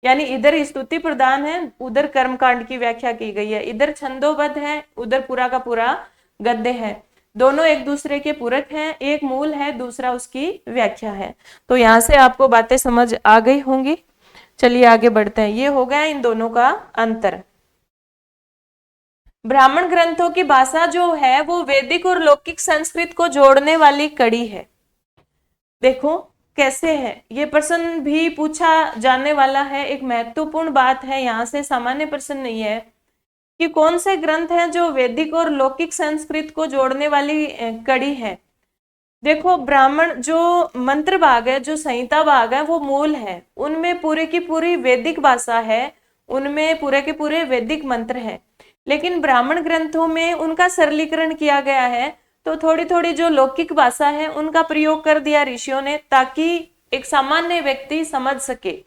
यानी इधर स्तुति प्रदान है, उधर कर्मकांड की व्याख्या की गई है, इधर छंदोबद्ध है, उधर पूरा का पूरा गद्य है। दोनों एक दूसरे के पूरक हैं, एक मूल है, दूसरा उसकी व्याख्या है। तो यहाँ से आपको बातें समझ आ गई होंगी। चलिए आगे बढ़ते हैं। ये हो गया इन दोनों का अंतर। ब्राह्मण ग्रंथों की भाषा जो है वो वैदिक और लौकिक संस्कृत को जोड़ने वाली कड़ी है। देखो कैसे है, ये प्रश्न भी पूछा जाने वाला है, एक महत्वपूर्ण बात है, यहाँ से सामान्य प्रश्न नहीं है कि कौन से ग्रंथ हैं जो वैदिक और लौकिक संस्कृत को जोड़ने वाली कड़ी है। देखो ब्राह्मण जो मंत्र भाग है, जो संहिता भाग है वो मूल है, उनमें पूरे की पूरी वैदिक भाषा है, उनमें पूरे के पूरे वैदिक मंत्र हैं। लेकिन ब्राह्मण ग्रंथों में उनका सरलीकरण किया गया है, तो थोड़ी थोड़ी जो लौकिक भाषा है उनका प्रयोग कर दिया ऋषियों ने, ताकि एक सामान्य व्यक्ति समझ सके।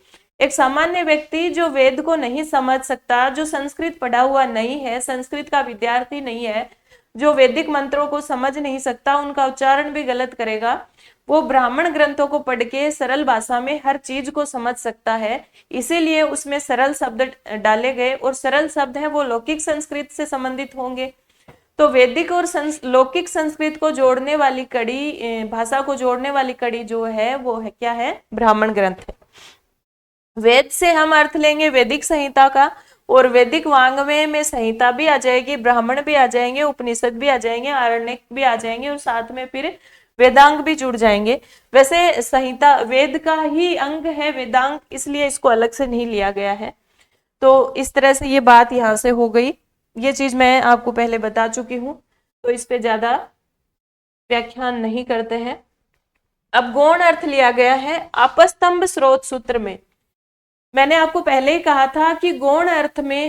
एक सामान्य व्यक्ति जो वेद को नहीं समझ सकता, जो संस्कृत पढ़ा हुआ नहीं है, संस्कृत का विद्यार्थी नहीं है, जो वैदिक मंत्रों को समझ नहीं सकता, उनका उच्चारण भी गलत करेगा, वो ब्राह्मण ग्रंथों को पढ़ के सरल भाषा में हर चीज को समझ सकता है। इसीलिए उसमें सरल शब्द डाले गए, और सरल शब्द है वो लौकिक संस्कृत से संबंधित होंगे। तो वैदिक और लौकिक संस्कृत को जोड़ने वाली कड़ी, भाषा को जोड़ने वाली कड़ी जो है वो है क्या है? ब्राह्मण ग्रंथ है। वेद से हम अर्थ लेंगे वैदिक संहिता का, और वैदिक वांग्मय में संहिता भी आ जाएगी, ब्राह्मण भी आ जाएंगे, उपनिषद भी आ जाएंगे, आरण्यक भी आ जाएंगे, और साथ में फिर वेदांग भी जुड़ जाएंगे। वैसे संहिता वेद का ही अंग है वेदांग, इसलिए इसको अलग से नहीं लिया गया है। तो इस तरह से ये बात यहाँ से हो गई। ये चीज मैं आपको पहले बता चुकी हूँ, तो इस पे ज्यादा व्याख्यान नहीं करते हैं। अब गौण अर्थ लिया गया है आपस्तंभ स्रोत सूत्र में। मैंने आपको पहले ही कहा था कि गौण अर्थ में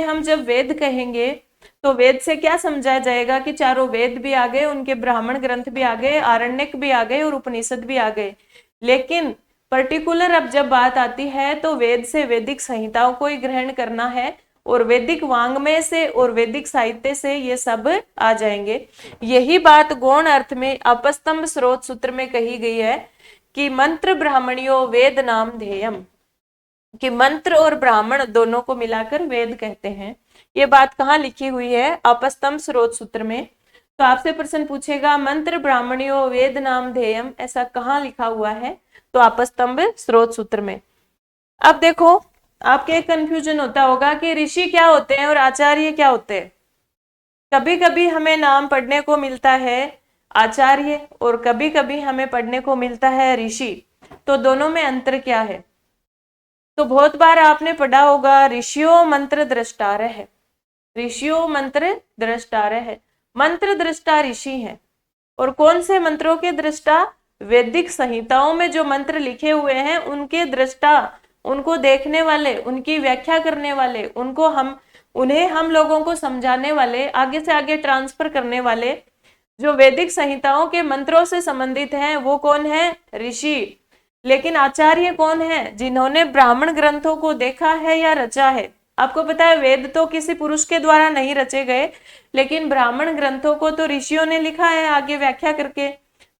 हम जब वेद कहेंगे तो वेद से क्या समझाया जाएगा कि चारों वेद भी आ गए, उनके ब्राह्मण ग्रंथ भी आ गए, आरण्यक भी आ गए और उपनिषद भी आ गए। लेकिन पर्टिकुलर अब जब बात आती है तो वेद से वैदिक संहिताओं को ही ग्रहण करना है, और वैदिक वांग्मय से और वैदिक साहित्य से ये सब आ जाएंगे। यही बात गौण अर्थ में अपस्तंभ स्रोत सूत्र में कही गई है कि मंत्र ब्राह्मणियों वेद नाम ध्येयम, कि मंत्र और ब्राह्मण दोनों को मिलाकर वेद कहते हैं। ये बात कहाँ लिखी हुई है? अपस्तंभ स्रोत सूत्र में। तो आपसे प्रश्न पूछेगा मंत्र ब्राह्मणियों वेद नाम ध्येयम ऐसा कहाँ लिखा हुआ है? तो अपस्तंभ स्रोत सूत्र में। अब देखो, आपके एक कंफ्यूजन होता होगा कि ऋषि क्या होते हैं और आचार्य क्या होते हैं। कभी कभी हमें नाम पढ़ने को मिलता है आचार्य और कभी कभी हमें पढ़ने को मिलता है ऋषि। तो दोनों में अंतर क्या है? तो बहुत बार आपने पढ़ा होगा ऋषियों मंत्र दृष्टार है, ऋषियों मंत्र दृष्टार है। मंत्र दृष्टा ऋषि हैं। और कौन से मंत्रों के दृष्टा? वैदिक संहिताओं में जो मंत्र लिखे हुए हैं उनके दृष्टा, उनको देखने वाले, उनकी व्याख्या करने वाले, उन्हें हम लोगों को समझाने वाले, आगे से आगे ट्रांसफर करने वाले, जो वैदिक संहिताओं के मंत्रों से संबंधित हैं, वो कौन है? ऋषि। लेकिन आचार्य कौन है? जिन्होंने ब्राह्मण ग्रंथों को देखा है या रचा है। आपको पता है वेद तो किसी पुरुष के द्वारा नहीं रचे गए, लेकिन ब्राह्मण ग्रंथों को तो ऋषियों ने लिखा है आगे व्याख्या करके,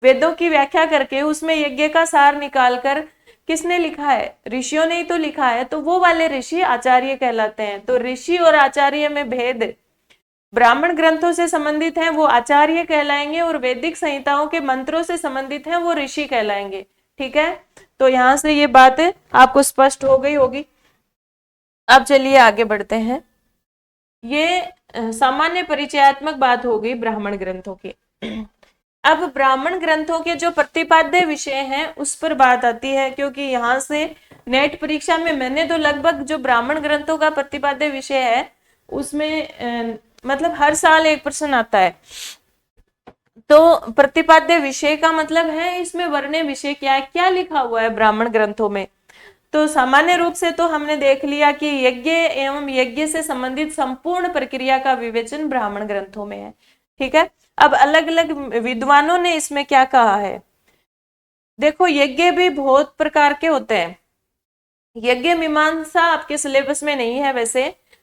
वेदों की व्याख्या करके, उसमें यज्ञ का सार निकालकर किसने लिखा है? ऋषियों ने ही तो लिखा है। तो वो वाले ऋषि आचार्य कहलाते हैं। तो ऋषि और आचार्य में भेद, ब्राह्मण ग्रंथों से संबंधित हैं वो आचार्य कहलाएंगे और वैदिक संहिताओं के मंत्रों से संबंधित हैं वो ऋषि कहलाएंगे। ठीक है, तो यहां से ये बात आपको स्पष्ट हो गई होगी। अब चलिए आगे बढ़ते हैं। ये सामान्य परिचयात्मक बात हो गई ब्राह्मण ग्रंथों की। अब ब्राह्मण ग्रंथों के जो प्रतिपाद्य विषय हैं उस पर बात आती है, क्योंकि यहाँ से नेट परीक्षा में मैंने तो लगभग जो ब्राह्मण ग्रंथों का प्रतिपाद्य विषय है उसमें मतलब हर साल एक प्रश्न आता है। तो प्रतिपाद्य विषय का मतलब है इसमें वर्ण्य विषय क्या है, क्या लिखा हुआ है ब्राह्मण ग्रंथों में। तो सामान्य रूप से तो हमने देख लिया कि यज्ञ एवं यज्ञ से संबंधित संपूर्ण प्रक्रिया का विवेचन ब्राह्मण ग्रंथों में है। ठीक है, अब अलग अलग विद्वानों ने इसमें क्या कहा है। देखो, यज्ञ भी बहुत प्रकार के होते हैं। यज्ञ मीमांसा आपके सिलेबस में नहीं है।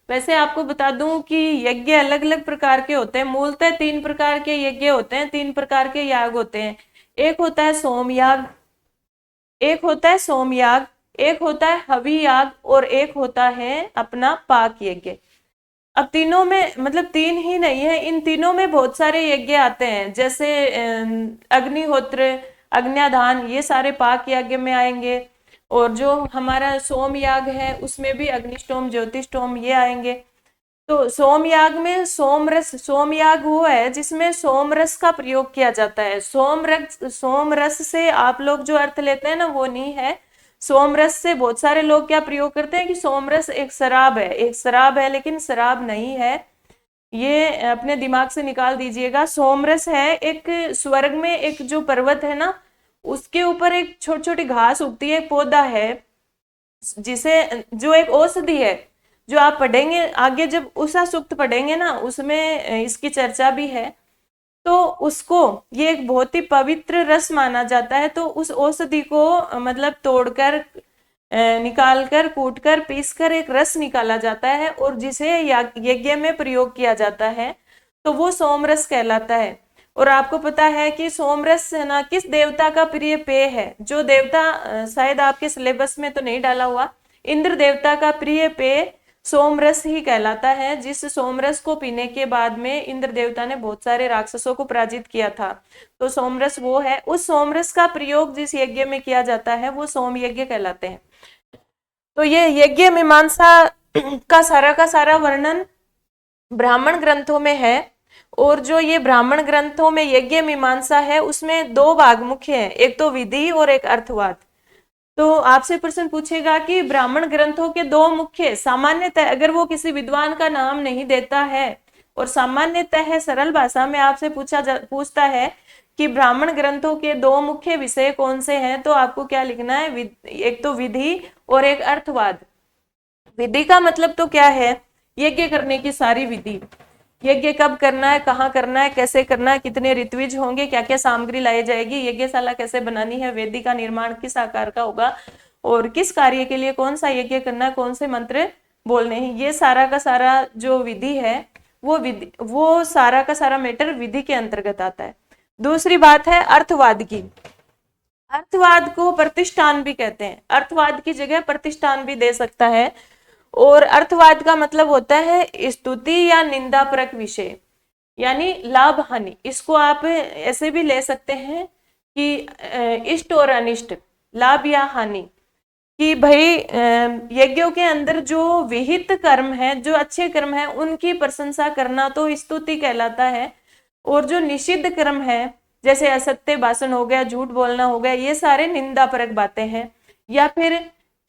वैसे आपको बता दूं कि यज्ञ अलग अलग प्रकार के होते हैं। मूलतः 3 प्रकार के यज्ञ होते हैं, 3 प्रकार के याग होते हैं। एक होता है सोमयाग, एक होता है सोमयाग, एक होता है हवि याग और एक होता है अपना पाक यज्ञ। अब तीनों में मतलब 3 ही नहीं है, इन तीनों में बहुत सारे यज्ञ आते हैं, जैसे अग्निहोत्र, अग्न्याधान, ये सारे पाक यज्ञ में आएंगे। और जो हमारा सोम याग है उसमें भी अग्निष्टोम, ज्योतिष्टोम ये आएंगे। तो सोमयाग में सोमरस, सोमयाग वो है जिसमें सोमरस का प्रयोग किया जाता है। सोमरस से आप लोग जो अर्थ लेते हैं ना वो नहीं है। सोमरस से बहुत सारे लोग क्या प्रयोग करते हैं कि सोमरस एक शराब है, एक शराब है, लेकिन शराब नहीं है। ये अपने दिमाग से निकाल दीजिएगा। सोमरस है एक स्वर्ग में एक जो पर्वत है ना उसके ऊपर एक छोटी छोटी घास उगती है, एक पौधा है जिसे जो एक औषधि है, जो आप पढ़ेंगे आगे जब उषा सूक्त पढ़ेंगे ना उसमें इसकी चर्चा भी है। तो उसको ये एक बहुत ही पवित्र रस माना जाता है। तो उस औषधि को मतलब तोड़कर निकालकर कूटकर पीसकर एक रस निकाला जाता है और जिसे यज्ञ में प्रयोग किया जाता है तो वो सोमरस कहलाता है। और आपको पता है कि सोमरस है ना किस देवता का प्रिय पेय है? जो देवता शायद आपके सिलेबस में तो नहीं डाला हुआ, इंद्र देवता का प्रिय पेय सोमरस ही कहलाता है, जिस सोमरस को पीने के बाद में इंद्र देवता ने बहुत सारे राक्षसों को पराजित किया था। तो सोमरस वो है। उस सोमरस का प्रयोग जिस यज्ञ में किया जाता है वो सोम यज्ञ कहलाते हैं। तो ये यज्ञ मीमांसा का सारा वर्णन ब्राह्मण ग्रंथों में है। और जो ये ब्राह्मण ग्रंथों में यज्ञ मीमांसा है उसमें 2 भाग मुख्य हैं, एक तो विधि और एक अर्थवाद। तो आपसे प्रश्न पूछेगा कि ब्राह्मण ग्रंथों के 2 मुख्य, सामान्यतः अगर वो किसी विद्वान का नाम नहीं देता है और सामान्यतः सरल भाषा में आपसे पूछता है कि ब्राह्मण ग्रंथों के 2 मुख्य विषय कौन से हैं, तो आपको क्या लिखना है? एक तो विधि और एक अर्थवाद। विधि का मतलब तो क्या है? यज्ञ करने की सारी विधि। यज्ञ कब करना है, कहाँ करना है, कैसे करना है, कितने ऋत्विज होंगे, क्या क्या सामग्री लाई जाएगी, यज्ञशाला कैसे बनानी है, वेदी का निर्माण किस आकार का होगा और किस कार्य के लिए कौन सा यज्ञ करना है, कौन से मंत्र बोलने हैं, ये सारा का सारा जो विधि है वो सारा का सारा मैटर विधि के अंतर्गत आता है। दूसरी बात है अर्थवाद की। अर्थवाद को प्रतिष्ठान भी कहते हैं, अर्थवाद की जगह प्रतिष्ठान भी दे सकता है। और अर्थवाद का मतलब होता है स्तुति या निंदापरक विषय, यानी लाभ हानि। इसको आप ऐसे भी ले सकते हैं कि इष्ट और अनिष्ट, लाभ या हानि, कि भाई यज्ञों के अंदर जो विहित कर्म है, जो अच्छे कर्म है, उनकी प्रशंसा करना तो स्तुति कहलाता है। और जो निषिद्ध कर्म है, जैसे असत्य भाषण हो गया, झूठ बोलना हो गया, ये सारे निंदापरक बातें हैं। या फिर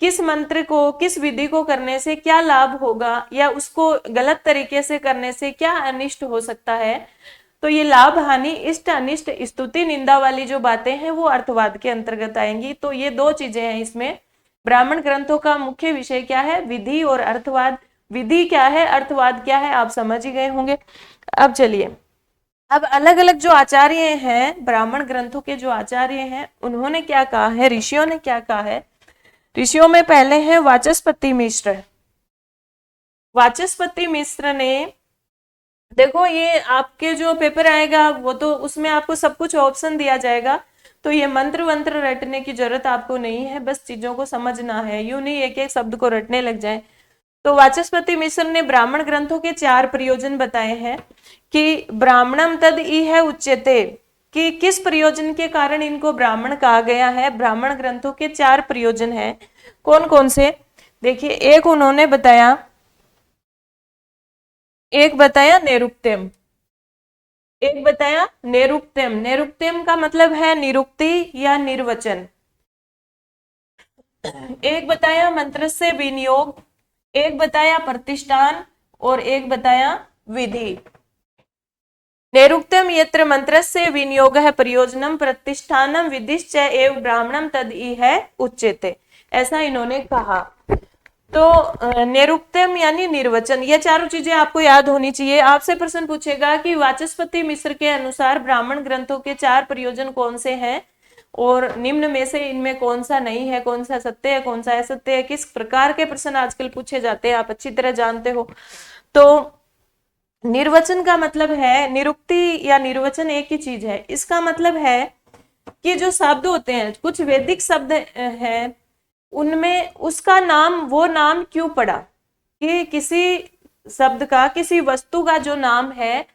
किस मंत्र को, किस विधि को करने से क्या लाभ होगा, या उसको गलत तरीके से करने से क्या अनिष्ट हो सकता है, तो ये लाभ हानि, इष्ट अनिष्ट, स्तुति निंदा वाली जो बातें हैं वो अर्थवाद के अंतर्गत आएंगी। तो ये दो चीजें हैं इसमें। ब्राह्मण ग्रंथों का मुख्य विषय क्या है, विधि और अर्थवाद। विधि क्या है, अर्थवाद क्या है, आप समझ ही गए होंगे। अब चलिए, अब अलग अलग जो आचार्य हैं, ब्राह्मण ग्रंथों के जो आचार्य हैं, उन्होंने क्या कहा है, ऋषियों ने क्या कहा है। ऋषियों में पहले हैं वाचस्पति मिश्र। वाचस्पति मिश्र ने, देखो ये आपके जो पेपर आएगा वो तो उसमें आपको सब कुछ ऑप्शन दिया जाएगा, तो ये मंत्र वंत्र रटने की जरूरत आपको नहीं है, बस चीजों को समझना है, यूं नहीं एक एक शब्द को रटने लग जाए। तो वाचस्पति मिश्र ने ब्राह्मण ग्रंथों के 4 प्रयोजन बताए हैं कि ब्राह्मणम तद इह उच्यते, कि किस प्रयोजन के कारण इनको ब्राह्मण कहा गया है। ब्राह्मण ग्रंथों के 4 प्रयोजन हैं, कौन कौन से, देखिए। एक उन्होंने बताया, एक बताया निरुक्तम, एक बताया निरुक्तम। निरुक्तम का मतलब है निरुक्ति या निर्वचन। एक बताया मंत्र से विनियोग, एक बताया प्रतिष्ठान, और एक बताया विधि। निरुक्तम यत्र मंत्रस्य विनियोगः प्रयोजनम प्रतिष्ठानम विधिश्च एव ब्राह्मणम तद इह उच्यते, ऐसा इन्होंने कहा। तो निरुक्तम यानी निर्वचन, ये चारों चीजें आपको याद होनी चाहिए। आपसे प्रश्न पूछेगा कि वाचस्पति मिश्र के अनुसार ब्राह्मण ग्रंथों के 4 प्रयोजन कौन से हैं और निम्न में से इनमें कौन सा नहीं है, कौन सा सत्य है, कौन सा असत्य है, किस प्रकार के प्रश्न आजकल पूछे जाते हैं, आप अच्छी तरह जानते हो। तो निर्वचन का मतलब है, निरुक्ति या निर्वचन एक ही चीज है। इसका मतलब है कि जो शब्द होते हैं, कुछ वैदिक शब्द हैं, उनमें उसका नाम, वो नाम क्यों पड़ा, कि किसी शब्द का, किसी वस्तु का जो नाम है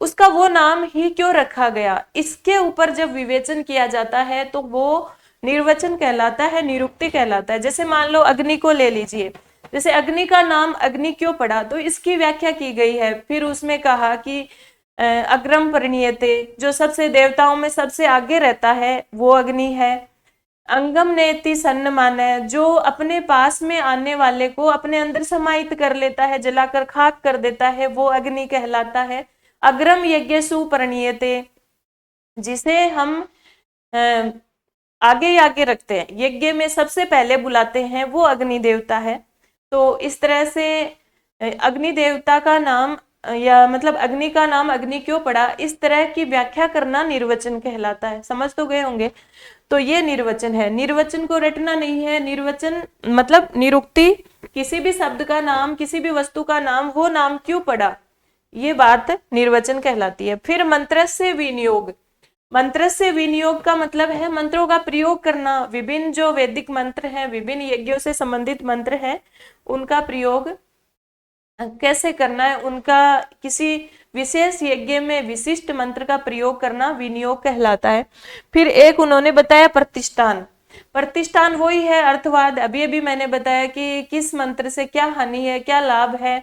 उसका वो नाम ही क्यों रखा गया, इसके ऊपर जब विवेचन किया जाता है तो वो निर्वचन कहलाता है, निरुक्ति कहलाता है। जैसे मान लो अग्नि को ले लीजिए, जैसे अग्नि का नाम अग्नि क्यों पड़ा, तो इसकी व्याख्या की गई है। फिर उसमें कहा कि अग्रम परिणीयते, जो सबसे देवताओं में सबसे आगे रहता है वो अग्नि है। अंगम नेति सन्न माने, जो अपने पास में आने वाले को अपने अंदर समाहित कर लेता है, जलाकर खाक कर देता है, वो अग्नि कहलाता है। अग्रम यज्ञ सुपरणीयते, जिसे हम आगे आगे रखते हैं, यज्ञ में सबसे पहले बुलाते हैं, वो अग्नि देवता है। तो इस तरह से अग्नि देवता का नाम, या मतलब अग्नि का नाम अग्नि क्यों पड़ा, इस तरह की व्याख्या करना निर्वचन कहलाता है। समझ तो गए होंगे। तो ये निर्वचन है, निर्वचन को रटना नहीं है। निर्वचन मतलब निरुक्ति, किसी भी शब्द का नाम, किसी भी वस्तु का नाम, वो नाम क्यों पड़ा, ये बात निर्वचन कहलाती है। फिर मंत्र से विनियोग, मंत्र से विनियोग का मतलब है मंत्रों का प्रयोग करना। विभिन्न जो वैदिक मंत्र हैं, विभिन्न यज्ञों से संबंधित मंत्र हैं, उनका प्रयोग कैसे करना है, उनका किसी विशेष यज्ञ में विशिष्ट मंत्र का प्रयोग करना विनियोग कहलाता है। फिर एक उन्होंने बताया प्रतिष्ठान। प्रतिष्ठान वही है अर्थवाद। अभी अभी मैंने बताया कि किस मंत्र से क्या हानि है, क्या लाभ है,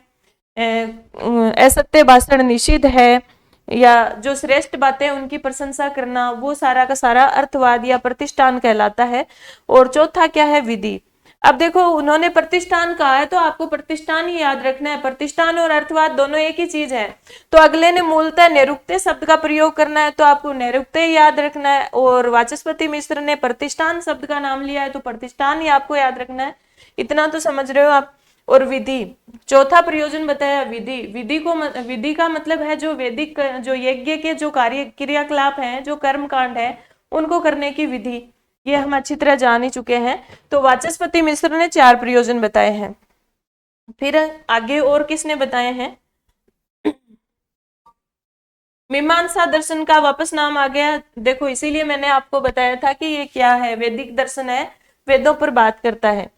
असत्य भाषण निषिद्ध है, या जो श्रेष्ठ बातें उनकी प्रशंसा करना, वो सारा का सारा अर्थवाद या प्रतिष्ठान कहलाता है। और चौथा क्या है, विधि। अब देखो उन्होंने प्रतिष्ठान कहा है तो आपको प्रतिष्ठान ही याद रखना है। प्रतिष्ठान और अर्थवाद दोनों एक ही चीज है। तो अगले ने मूलतः नैरुक्त्य शब्द का प्रयोग करना है तो आपको नैरुक्त्य याद रखना है, और वाचस्पति मिश्र ने प्रतिष्ठान शब्द का नाम लिया है तो प्रतिष्ठान ही आपको याद रखना है। इतना तो समझ रहे हो आप। और विधि। चौथा प्रयोजन बताया विधि। विधि का मतलब है जो वैदिक जो यज्ञ के जो कार्य क्रियाकलाप हैं, जो कर्म कांड है, उनको करने की विधि। ये हम अच्छी तरह जान ही चुके हैं। तो वाचस्पति मिश्र ने 4 प्रयोजन बताए हैं। फिर आगे और किसने बताए हैं? मीमांसा दर्शन का वापस नाम आ गया। देखो इसीलिए मैंने आपको बताया था कि ये क्या है, वैदिक दर्शन है, वेदों पर बात करता है।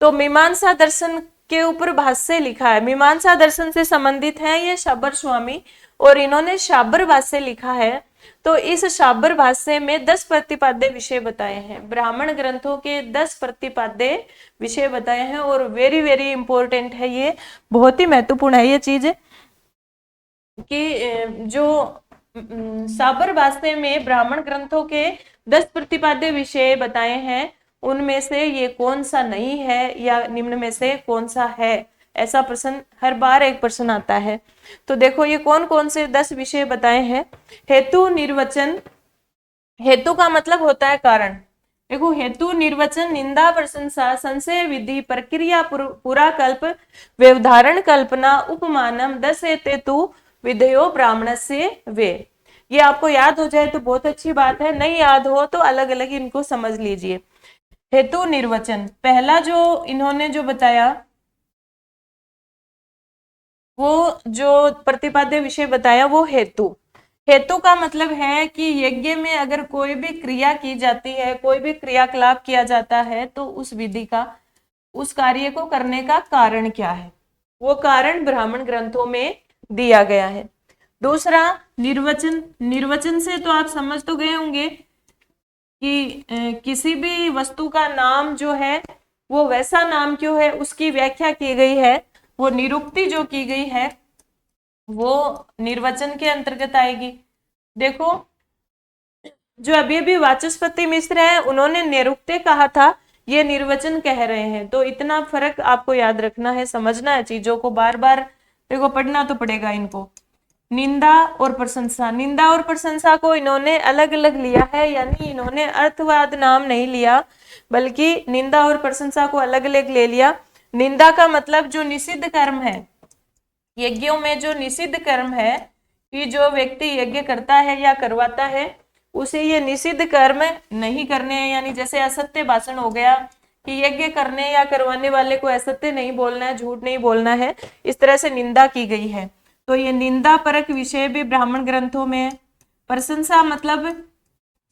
तो मीमांसा दर्शन के ऊपर भाष्य लिखा है। मीमांसा दर्शन से संबंधित है ये शाबर स्वामी, और इन्होंने शाबर भाष्य लिखा है। तो इस शाबर भाष्य में 10 प्रतिपाद्य विषय बताए हैं। ब्राह्मण ग्रंथों के 10 प्रतिपाद्य विषय बताए हैं, और वेरी वेरी इंपॉर्टेंट है ये, बहुत ही महत्वपूर्ण है ये चीज कि जो साबर भाष्य में ब्राह्मण ग्रंथों के 10 प्रतिपाद्य विषय बताए हैं, उनमें से ये कौन सा नहीं है या निम्न में से कौन सा है, ऐसा प्रश्न हर बार एक प्रश्न आता है। तो देखो ये कौन कौन से 10 विषय बताए हैं। हेतु निर्वचन, हेतु का मतलब होता है कारण। देखो हेतु निर्वचन, निंदा प्रशंसा, संशय विधि, प्रक्रिया पुराकल्प, व्यवधारण कल्पना, उपमानम, 10 हेतु विधेयो ब्राह्मण से वे। ये आपको याद हो जाए तो बहुत अच्छी बात है, नहीं याद हो तो अलग अलग इनको समझ लीजिए। हेतु निर्वचन, पहला जो इन्होंने जो बताया, वो जो प्रतिपाद्य विषय बताया वो हेतु। हेतु का मतलब है कि यज्ञ में अगर कोई भी क्रिया की जाती है, कोई भी क्रियाकलाप किया जाता है, तो उस विधि का, उस कार्य को करने का कारण क्या है, वो कारण ब्राह्मण ग्रंथों में दिया गया है। दूसरा निर्वचन, निर्वचन से तो आप समझ तो गए होंगे कि किसी भी वस्तु का नाम जो है वो वैसा नाम क्यों है, उसकी व्याख्या की गई है, वो निरुक्ति जो की गई है वो निर्वचन के अंतर्गत आएगी। देखो जो अभी अभी वाचस्पति मिश्र है उन्होंने निरुक्ति कहा था, ये निर्वचन कह रहे हैं। तो इतना फर्क आपको याद रखना है, समझना है चीजों को, बार बार देखो पढ़ना तो पड़ेगा इनको। निंदा और प्रशंसा, निंदा और प्रशंसा को इन्होंने अलग अलग लिया है, यानी इन्होंने अर्थवाद नाम नहीं लिया, बल्कि निंदा और प्रशंसा को अलग अलग ले लिया। निंदा का मतलब जो निषिद्ध कर्म है, यज्ञों में जो निषिद्ध कर्म है, कि जो व्यक्ति यज्ञ करता है या करवाता है उसे ये निषिद्ध कर्म नहीं करने हैं, यानी जैसे असत्य भाषण हो गया कि यज्ञ करने या करवाने वाले को असत्य नहीं बोलना है, झूठ नहीं बोलना है, इस तरह से निंदा की गई है। तो ये निंदा परक विषय भी ब्राह्मण ग्रंथों में। प्रशंसा मतलब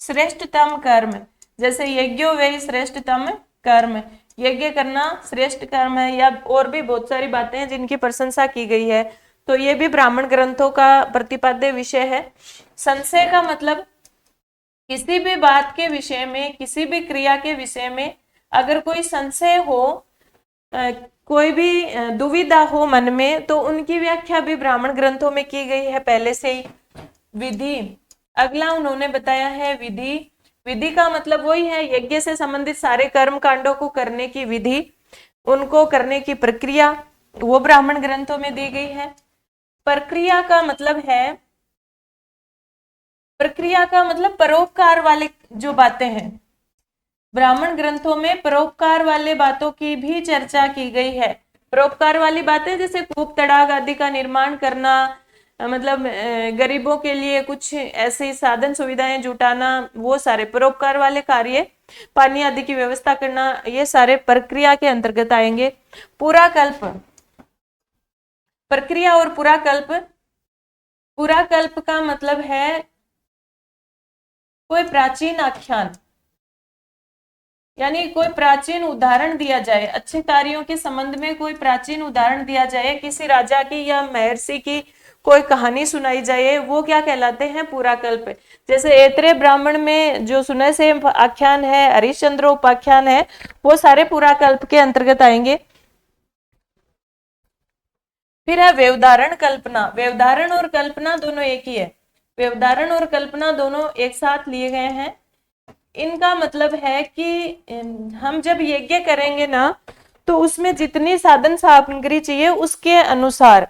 श्रेष्ठतम कर्म, जैसे यज्ञो वे श्रेष्ठतम कर्म, यज्ञ करना श्रेष्ठ कर्म है, या और भी बहुत सारी बातें हैं जिनकी प्रशंसा की गई है। तो ये भी ब्राह्मण ग्रंथों का प्रतिपाद्य विषय है। संशय का मतलब किसी भी बात के विषय में, किसी भी क्रिया के विषय में अगर कोई संशय हो, कोई भी दुविधा हो मन में, तो उनकी व्याख्या भी ब्राह्मण ग्रंथों में की गई है पहले से ही। विधि, अगला उन्होंने बताया है विधि। विधि का मतलब वही है यज्ञ से संबंधित सारे कर्म कांडों को करने की विधि, उनको करने की प्रक्रिया, वो ब्राह्मण ग्रंथों में दी गई है। प्रक्रिया का मतलब है, प्रक्रिया का मतलब परोपकार वाले जो बातें हैं, ब्राह्मण ग्रंथों में परोपकार वाले बातों की भी चर्चा की गई है। परोपकार वाली बातें जैसे कूप तड़ाग आदि का निर्माण करना, मतलब गरीबों के लिए कुछ ऐसे साधन सुविधाएं जुटाना, वो सारे परोपकार वाले कार्य, पानी आदि की व्यवस्था करना, ये सारे प्रक्रिया के अंतर्गत आएंगे। पुराकल्प, प्रक्रिया और पुराकल्प, पुराकल्प का मतलब है कोई प्राचीन आख्यान, यानी कोई प्राचीन उदाहरण दिया जाए, अच्छे कार्यों के संबंध में कोई प्राचीन उदाहरण दिया जाए, किसी राजा की या महर्षि की कोई कहानी सुनाई जाए, वो क्या कहलाते हैं, पुराकल्प। जैसे ऐतरेय ब्राह्मण में जो सुनय से आख्यान है, हरिश्चंद्र उपाख्यान है, वो सारे पुराकल्प के अंतर्गत आएंगे। फिर है व्यवधारण कल्पना। व्यवधारण और कल्पना दोनों एक ही है, व्यवधारण और कल्पना दोनों एक साथ लिए गए हैं। इनका मतलब है कि हम जब यज्ञ करेंगे ना, तो उसमें जितनी साधन सामग्री चाहिए उसके अनुसार,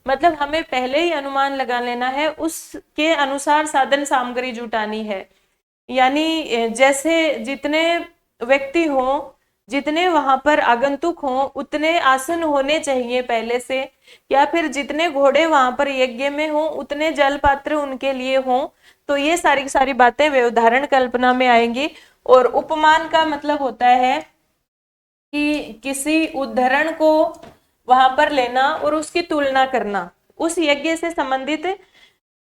मतलब हमें पहले ही अनुमान लगा लेना है, उसके अनुसार साधन सामग्री जुटानी है। यानी जैसे जितने व्यक्ति हो जितने वहां पर आगंतुक हों उतने आसन होने चाहिए पहले से, या फिर जितने घोड़े वहां पर यज्ञ में हों उतने जल पात्र उनके लिए हों। तो ये सारी सारी बातें वे उदाहरण कल्पना में आएंगी। और उपमान का मतलब होता है कि किसी उदाहरण को वहां पर लेना और उसकी तुलना करना, उस यज्ञ से संबंधित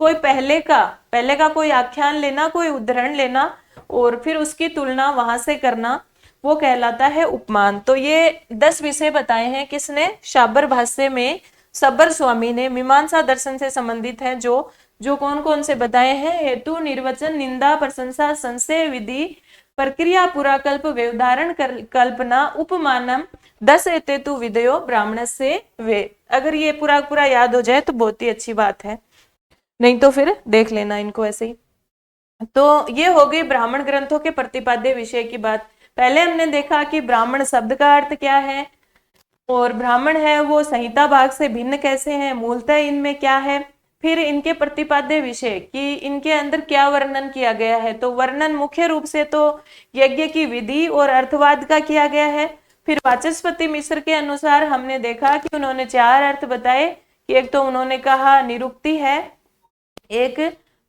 कोई पहले का कोई आख्यान लेना, कोई उदाहरण लेना और फिर उसकी तुलना वहां से करना, वो कहलाता है उपमान। तो ये 10 विषय बताए हैं किसने, शाबर भाष्य में सबर स्वामी ने, मीमांसा दर्शन से संबंधित है। जो जो कौन कौन से बताए हैं, हेतु, निर्वचन, निंदा, प्रशंसा, संशय, विधि, प्रक्रिया, पुराकल्प, व्यवधारण, कल्पना, उपमानम, 10 एतेतु विधयो ब्राह्मण से वे। अगर ये पूरा पूरा याद हो जाए तो बहुत ही अच्छी बात है, नहीं तो फिर देख लेना इनको ऐसे ही। तो ये हो गई ब्राह्मण ग्रंथों के प्रतिपाद्य विषय की बात। पहले हमने देखा कि ब्राह्मण शब्द का अर्थ क्या है, और ब्राह्मण है वो संहिता भाग से भिन्न कैसे हैं, मूलतः इनमें क्या है। फिर इनके प्रतिपाद्य विषय कि इनके अंदर क्या वर्णन किया गया है। तो वर्णन मुख्य रूप से तो यज्ञ की विधि और अर्थवाद का किया गया है। फिर वाचस्पति मिश्र के अनुसार हमने देखा कि उन्होंने 4 अर्थ बताए कि एक तो उन्होंने कहा निरुक्ति है, एक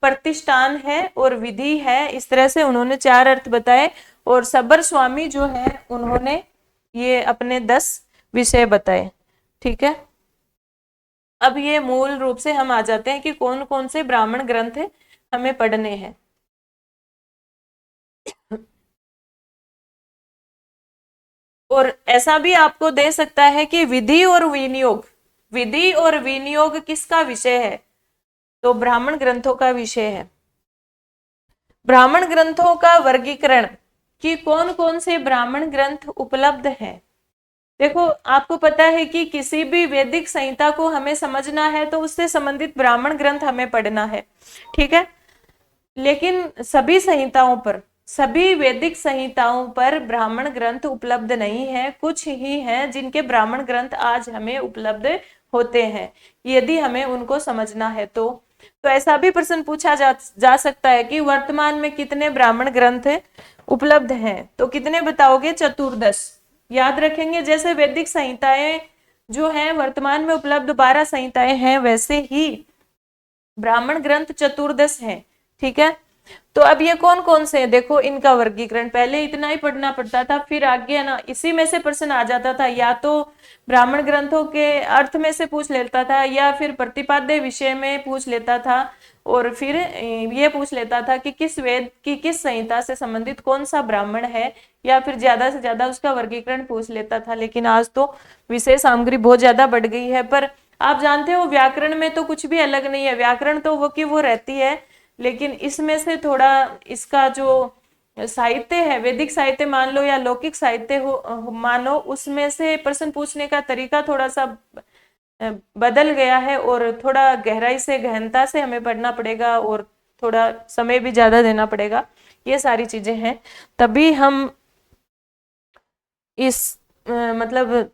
प्रतिष्ठान है और विधि है। इस तरह से उन्होंने 4 अर्थ बताए। और सबर स्वामी जो है उन्होंने ये अपने 10 विषय बताए। ठीक है, अब ये मूल रूप से हम आ जाते हैं कि कौन कौन से ब्राह्मण ग्रंथ हमें पढ़ने हैं। और ऐसा भी आपको दे सकता है कि विधि और विनियोग, विधि और विनियोग किसका विषय है, तो ब्राह्मण ग्रंथों का विषय है। ब्राह्मण ग्रंथों का वर्गीकरण कि कौन कौन से ब्राह्मण ग्रंथ उपलब्ध हैं। देखो आपको पता है कि किसी भी वैदिक संहिता को हमें समझना है तो उससे संबंधित ब्राह्मण ग्रंथ हमें पढ़ना है, ठीक है। लेकिन सभी संहिताओं पर, सभी वैदिक संहिताओं पर ब्राह्मण ग्रंथ उपलब्ध नहीं है। कुछ ही हैं जिनके ब्राह्मण ग्रंथ आज हमें उपलब्ध होते हैं, यदि हमें उनको समझना है तो ऐसा भी प्रश्न पूछा जा सकता है कि वर्तमान में कितने ब्राह्मण ग्रंथ उपलब्ध हैं, तो कितने बताओगे, चतुर्दश। याद रखेंगे जैसे वैदिक संहिताएं जो हैं वर्तमान में उपलब्ध 12 संहिताएं हैं, वैसे ही ब्राह्मण ग्रंथ चतुर्दश हैं, ठीक है। तो अब ये कौन कौन से हैं, देखो इनका वर्गीकरण पहले इतना ही पढ़ना पड़ता था, फिर आगे ना इसी में से प्रश्न आ जाता था, या तो ब्राह्मण ग्रंथों के अर्थ में से पूछ लेता था या फिर प्रतिपाद्य विषय में पूछ लेता था, और फिर ये पूछ लेता था कि किस वेद की किस संहिता से संबंधित कौन सा ब्राह्मण है, या फिर ज्यादा से ज्यादा उसका वर्गीकरण पूछ लेता था। लेकिन आज तो विषय सामग्री बहुत ज्यादा बढ़ गई है। पर आप जानते हो व्याकरण में तो कुछ भी अलग नहीं है, व्याकरण तो वो की वो रहती है, लेकिन इसमें से थोड़ा इसका जो साहित्य है, वैदिक साहित्य मान लो या लौकिक साहित्य हो मानो, उसमें से प्रश्न पूछने का तरीका थोड़ा सा बदल गया है, और थोड़ा गहराई से गहनता से हमें पढ़ना पड़ेगा और थोड़ा समय भी ज्यादा देना पड़ेगा। ये सारी चीजें हैं, तभी हम इस मतलब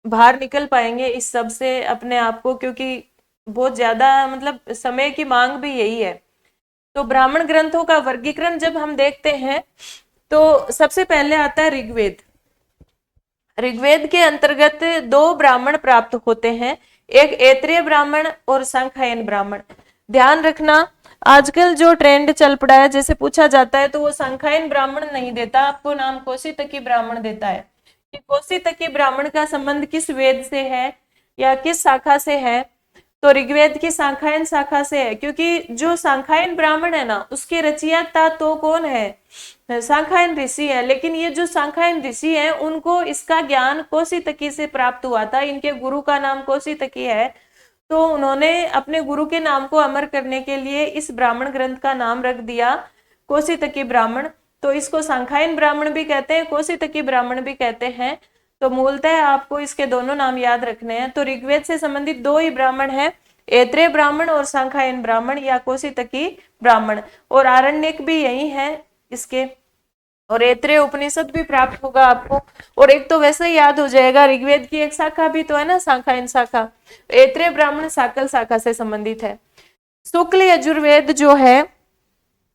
बाहर निकल पाएंगे इस सब से अपने आप को, क्योंकि बहुत ज्यादा मतलब समय की मांग भी यही है। तो ब्राह्मण ग्रंथों का वर्गीकरण जब हम देखते हैं तो सबसे पहले आता है ऋग्वेद। ऋग्वेद के अंतर्गत 2 ब्राह्मण प्राप्त होते हैं, एक ऐत्रेय ब्राह्मण और सांख्यायन ब्राह्मण। ध्यान रखना आजकल जो ट्रेंड चल पड़ा है, जैसे पूछा जाता है तो वो सांख्यायन ब्राह्मण नहीं देता आपको, नाम कौशितकी ब्राह्मण देता है। कि कौशितकी ब्राह्मण का संबंध किस वेद से है या किस शाखा से है, तो ऋग्वेद की सांख्यायन शाखा से है, क्योंकि जो सांख्यायन ब्राह्मण है ना उसके रचयिता तो कौन है, सांख्यायन ऋषि है। लेकिन ये जो सांख्यायन ऋषि है उनको इसका ज्ञान कौशितकी से प्राप्त हुआ था, इनके गुरु का नाम कौशितकी है। तो उन्होंने अपने गुरु के नाम को अमर करने के लिए इस ब्राह्मण ग्रंथ का नाम रख दिया कौशितकी ब्राह्मण। तो इसको सांख्यायन ब्राह्मण भी कहते हैं, कौशितकी ब्राह्मण भी कहते हैं। तो मूलतः आपको इसके दोनों नाम याद रखने हैं। तो ऋग्वेद से संबंधित 2 ही ब्राह्मण हैं, ऐत्रेय ब्राह्मण और सांख्यायन ब्राह्मण या कौशितकी ब्राह्मण। और आरण्यक भी यही है इसके, और ऐत्रेय उपनिषद भी प्राप्त होगा आपको। और एक तो वैसे ही याद हो जाएगा, ऋग्वेद की एक शाखा भी तो है ना, सांख्यायन शाखा। ऐत्रेय ब्राह्मण साकल शाखा से संबंधित है। शुक्ल यजुर्वेद जो है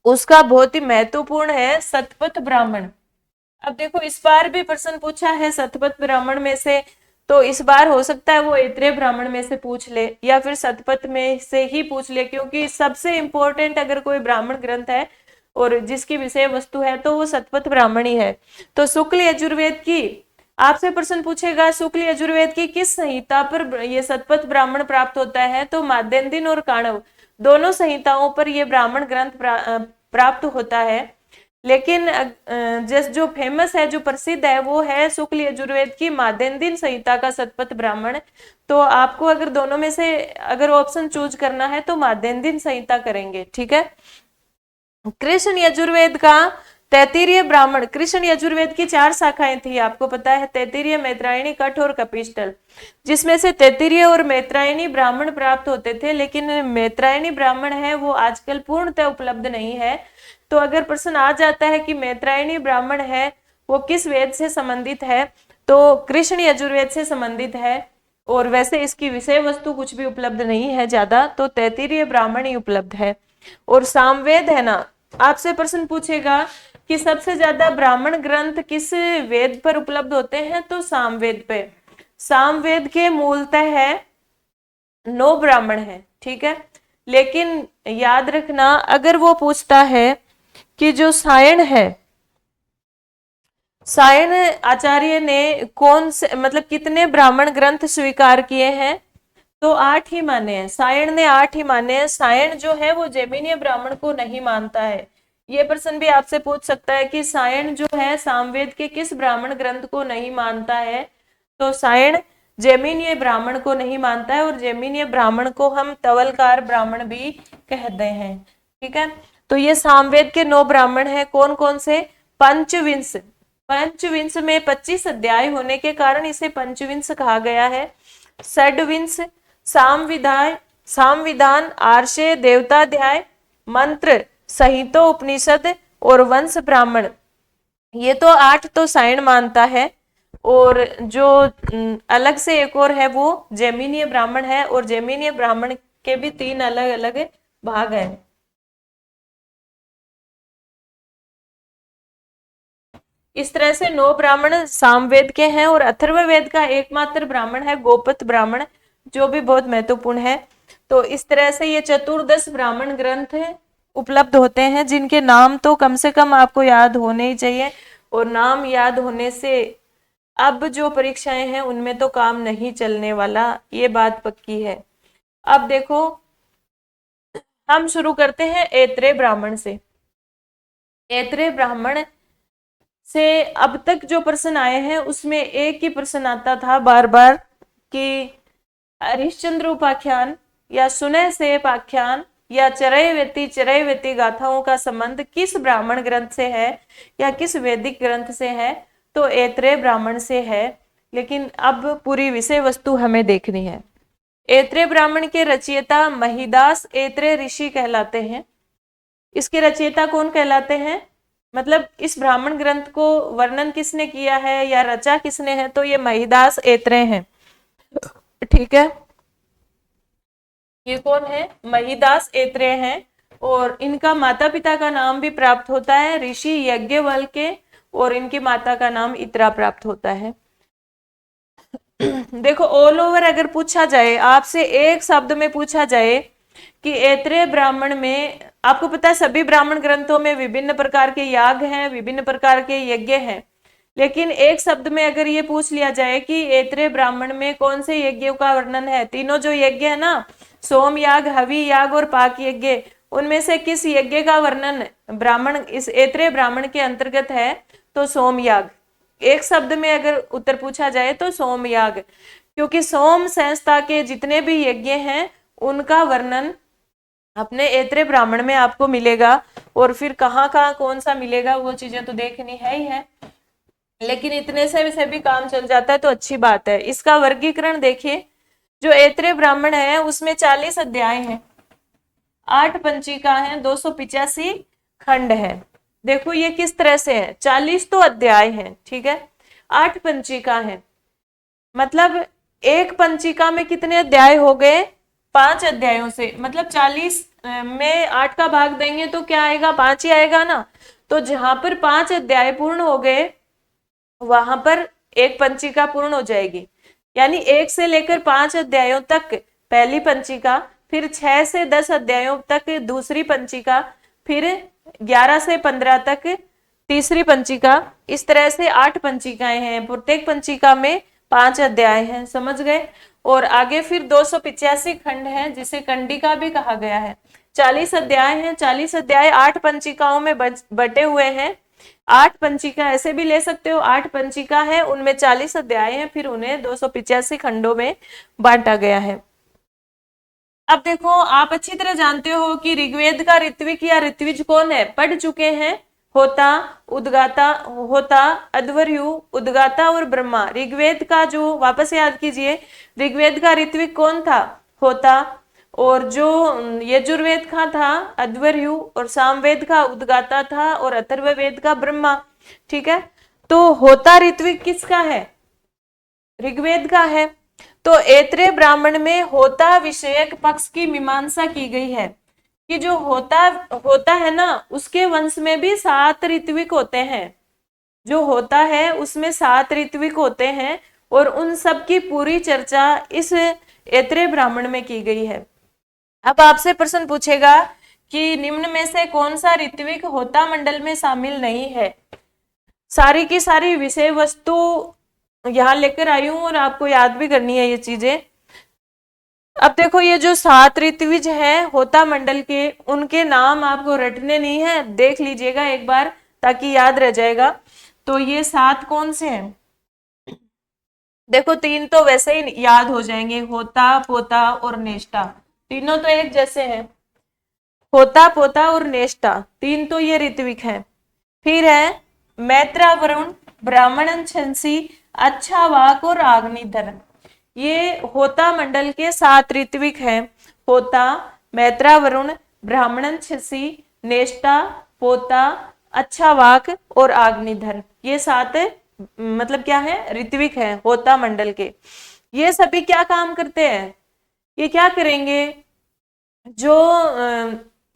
उसका बहुत ही महत्वपूर्ण है शतपथ ब्राह्मण। अब देखो इस बार भी प्रश्न पूछा है शतपथ ब्राह्मण में से, तो इस बार हो सकता है वो ऐत्रेय ब्राह्मण में से पूछ ले या फिर शतपथ में से ही पूछ ले, क्योंकि सबसे इंपॉर्टेंट अगर कोई ब्राह्मण ग्रंथ है और जिसकी विषय वस्तु है तो वो शतपथ ब्राह्मण ही है। तो शुक्ल यजुर्वेद की आपसे प्रश्न पूछेगा, शुक्ल यजुर्वेद की किस संहिता पर ये शतपथ ब्राह्मण प्राप्त होता है, तो माध्यन्दिन और काणव दोनों संहिताओं पर ये ब्राह्मण ग्रंथ प्राप्त होता है। लेकिन जो फेमस है, जो प्रसिद्ध है, वो है शुक्ल यजुर्वेद की माध्यन्दिन संहिता का शतपथ ब्राह्मण। तो आपको अगर दोनों में से अगर ऑप्शन चूज करना है तो माध्यन्दिन संहिता करेंगे, ठीक है। कृष्ण यजुर्वेद का तैत्तिरीय ब्राह्मण, कृष्ण यजुर्वेद की 4 शाखाएं थी, आपको पता है, तैत्तिरीय, मैत्रायणी, कठ और कपिस्टल, जिसमें से तैत्तिरीय और मैत्रायणी ब्राह्मण प्राप्त होते थे, लेकिन मैत्रायणी ब्राह्मण है वो आजकल पूर्णतः उपलब्ध नहीं है। तो अगर प्रश्न आ जाता है कि मैत्रायणी ब्राह्मण है वो किस वेद से संबंधित है, तो कृष्ण यजुर्वेद से संबंधित है, और वैसे इसकी विषय वस्तु कुछ भी उपलब्ध नहीं है ज्यादा, तो तैत्तिरीय ब्राह्मण ही उपलब्ध है। और सामवेद है ना, आपसे प्रश्न पूछेगा कि सबसे ज्यादा ब्राह्मण ग्रंथ किस वेद पर उपलब्ध होते हैं, तो सामवेद पे। सामवेद के मूलतः है 9 ब्राह्मण है, ठीक है। लेकिन याद रखना अगर वो पूछता है कि जो सायण है, सायण आचार्य ने कौन से मतलब कितने ब्राह्मण ग्रंथ स्वीकार किए हैं, तो 8 ही माने हैं, सायण ने 8 ही माने हैं। सायण जो है वो जैमिनीय ब्राह्मण को नहीं मानता है। ये प्रश्न भी आपसे पूछ सकता है कि सायण जो है सामवेद के किस ब्राह्मण ग्रंथ को नहीं मानता है, तो सायण जैमिनीय ब्राह्मण को नहीं मानता है, और जैमिनीय ब्राह्मण को हम तवलकार ब्राह्मण भी कहते हैं, ठीक है। तो ये सामवेद के 9 ब्राह्मण हैं, कौन कौन से, पंचविंश, पंचविंश में 25 अध्याय होने के कारण इसे पंचविंश कहा गया है। षड्विंश, सामविधाय, सामविधान, आर्षे, देवताध्याय, मंत्र, संहितो उपनिषद और वंश ब्राह्मण, ये तो 8 तो सायण मानता है, और जो अलग से एक और है वो जैमिनीय ब्राह्मण है, और जैमिनीय ब्राह्मण के भी 3 अलग अलग भाग हैं। इस तरह से 9 ब्राह्मण सामवेद के हैं, और अथर्ववेद का एकमात्र ब्राह्मण है गोपत ब्राह्मण, जो भी बहुत महत्वपूर्ण है। तो इस तरह से ये 14 ब्राह्मण ग्रंथ उपलब्ध होते हैं, जिनके नाम तो कम से कम आपको याद होने ही चाहिए, और नाम याद होने से अब जो परीक्षाएं हैं उनमें तो काम नहीं चलने वाला, ये बात पक्की है। अब देखो हम शुरू करते हैं ऐत्रेय ब्राह्मण से। ऐत्रेय ब्राह्मण से अब तक जो प्रश्न आए हैं उसमें एक ही प्रश्न आता था बार बार कि हरिश्चंद्र उपाख्यान या सुनय से पाख्यान या चरैवेती गाथाओं का संबंध किस ब्राह्मण ग्रंथ से है या किस वैदिक ग्रंथ से है, तो ऐत्रेय ब्राह्मण से है। लेकिन अब पूरी विषय वस्तु हमें देखनी है। ऐत्रेय ब्राह्मण के रचयिता महिदास ऐत्रेय ऋषि कहलाते हैं। इसके रचयिता कौन कहलाते हैं, मतलब इस ब्राह्मण ग्रंथ को वर्णन किसने किया है या रचा किसने है, तो ये महिदास ऐत्रेय हैं, ठीक है। ये कौन है, महिदास ऐत्रेय हैं, और इनका माता पिता का नाम भी प्राप्त होता है ऋषि यज्ञवल्क्य, और इनकी माता का नाम इत्रा प्राप्त होता है। देखो ऑल ओवर अगर पूछा जाए आपसे, एक शब्द में पूछा जाए कि ऐत्रेय ब्राह्मण में, आपको पता है सभी ब्राह्मण ग्रंथों में विभिन्न प्रकार के याग हैं, विभिन्न प्रकार के यज्ञ हैं, लेकिन एक शब्द में अगर ये पूछ लिया जाए कि ऐत्रेय ब्राह्मण में कौन से यज्ञों का वर्णन है, तीनों जो यज्ञ है ना, सोम याग, हवि याग और पाक यज्ञ, उनमें से किस यज्ञ का वर्णन ब्राह्मण इस ऐत्रेय ब्राह्मण के अंतर्गत है, तो सोम याग। एक शब्द में अगर उत्तर पूछा जाए तो सोम याग, क्योंकि सोम संस्था के जितने भी यज्ञ हैं उनका वर्णन अपने ऐत्रेय ब्राह्मण में आपको मिलेगा, और फिर कहाँ कहाँ कौन सा मिलेगा वो चीजें तो देखनी है ही है, लेकिन इतने से भी काम चल जाता है तो अच्छी बात है। इसका वर्गीकरण देखिए, जो ऐत्रेय ब्राह्मण है उसमें 40 अध्याय हैं, 8 पंचिका हैं, 285 खंड है। देखो ये किस तरह से है, 40 तो अध्याय हैं, ठीक है, 8 पंचिका है, मतलब एक पंचिका में कितने अध्याय हो गए, 5 अध्यायों से, मतलब 40 में 8 का भाग देंगे तो क्या आएगा, 5 ही आएगा ना। तो जहां पर 5 अध्याय पूर्ण हो गए वहां पर एक पंचिका पूर्ण हो जाएगी। यानी 1 से लेकर 5 अध्यायों तक पहली पंचिका, फिर 6 से 10 अध्यायों तक दूसरी पंचिका, फिर 11 से 15 तक तीसरी पंचिका। इस तरह से 8 पंचिकाएं हैं, प्रत्येक पंचिका में 5 अध्याय हैं, समझ गए। और आगे फिर 285 खंड हैं, जिसे कंडिका भी कहा गया है। 40 अध्याय हैं, 40 अध्याय 8 पंचिकाओं में बटे हुए हैं। 8 पंचिका ऐसे भी ले सकते हो, 8 पंचिका है, उनमें 40 अध्याय हैं, फिर उन्हें 285 खंडों में बांटा गया है। अब देखो, आप अच्छी तरह जानते हो कि ऋग्वेद का ऋत्विक या ऋत्विज कौन है, पढ़ चुके हैं। होता, उद्गाता, होता, अध्वर्यु, उद्गाता और ब्रह्मा। ऋग्वेद का जो, वापस याद कीजिए, ऋग्वेद का ऋत्विक कौन था, होता, और जो यजुर्वेद का था अध्वर्यु, और सामवेद का उद्गाता था, और अथर्ववेद का ब्रह्मा। ठीक है, तो होता ऋत्विक किसका है, ऋग्वेद का है। तो ऐत्रेय ब्राह्मण में होता विषयक पक्ष की मीमांसा की गई है कि जो होता होता है ना, उसके वंश में भी 7 ऋत्विक होते हैं। जो होता है उसमें 7 ऋत्विक होते हैं, और उन सब की पूरी चर्चा इस ऐत्रेय ब्राह्मण में की गई है। अब आपसे प्रश्न पूछेगा कि निम्न में से कौन सा ऋत्विक होता मंडल में शामिल नहीं है। सारी की सारी विषय वस्तु यहां लेकर आई हूं, और आपको याद भी करनी है ये चीजें। अब देखो, ये जो 7 ऋत्विज हैं होता मंडल के, उनके नाम आपको रटने नहीं है, देख लीजिएगा एक बार ताकि याद रह जाएगा। तो ये 7 कौन से हैं, देखो 3 तो वैसे ही याद हो जाएंगे, होता, पोता और नेष्टा। तीनों तो एक जैसे हैं, होता, पोता और नेष्टा, 3 तो ये ऋत्विक हैं। फिर है मैत्रा, वरुण, ब्राह्मणन, छंसी, अच्छा वाक और अग्निधर। ये होता मंडल के 7 ऋत्विक हैं। होता, मैत्रा, वरुण, ब्राह्मणन, छंसी, नेष्टा, पोता, अच्छा वाक और अग्निधर। ये 7 मतलब क्या है, ऋत्विक है होता मंडल के। ये सभी क्या काम करते हैं, ये क्या करेंगे, जो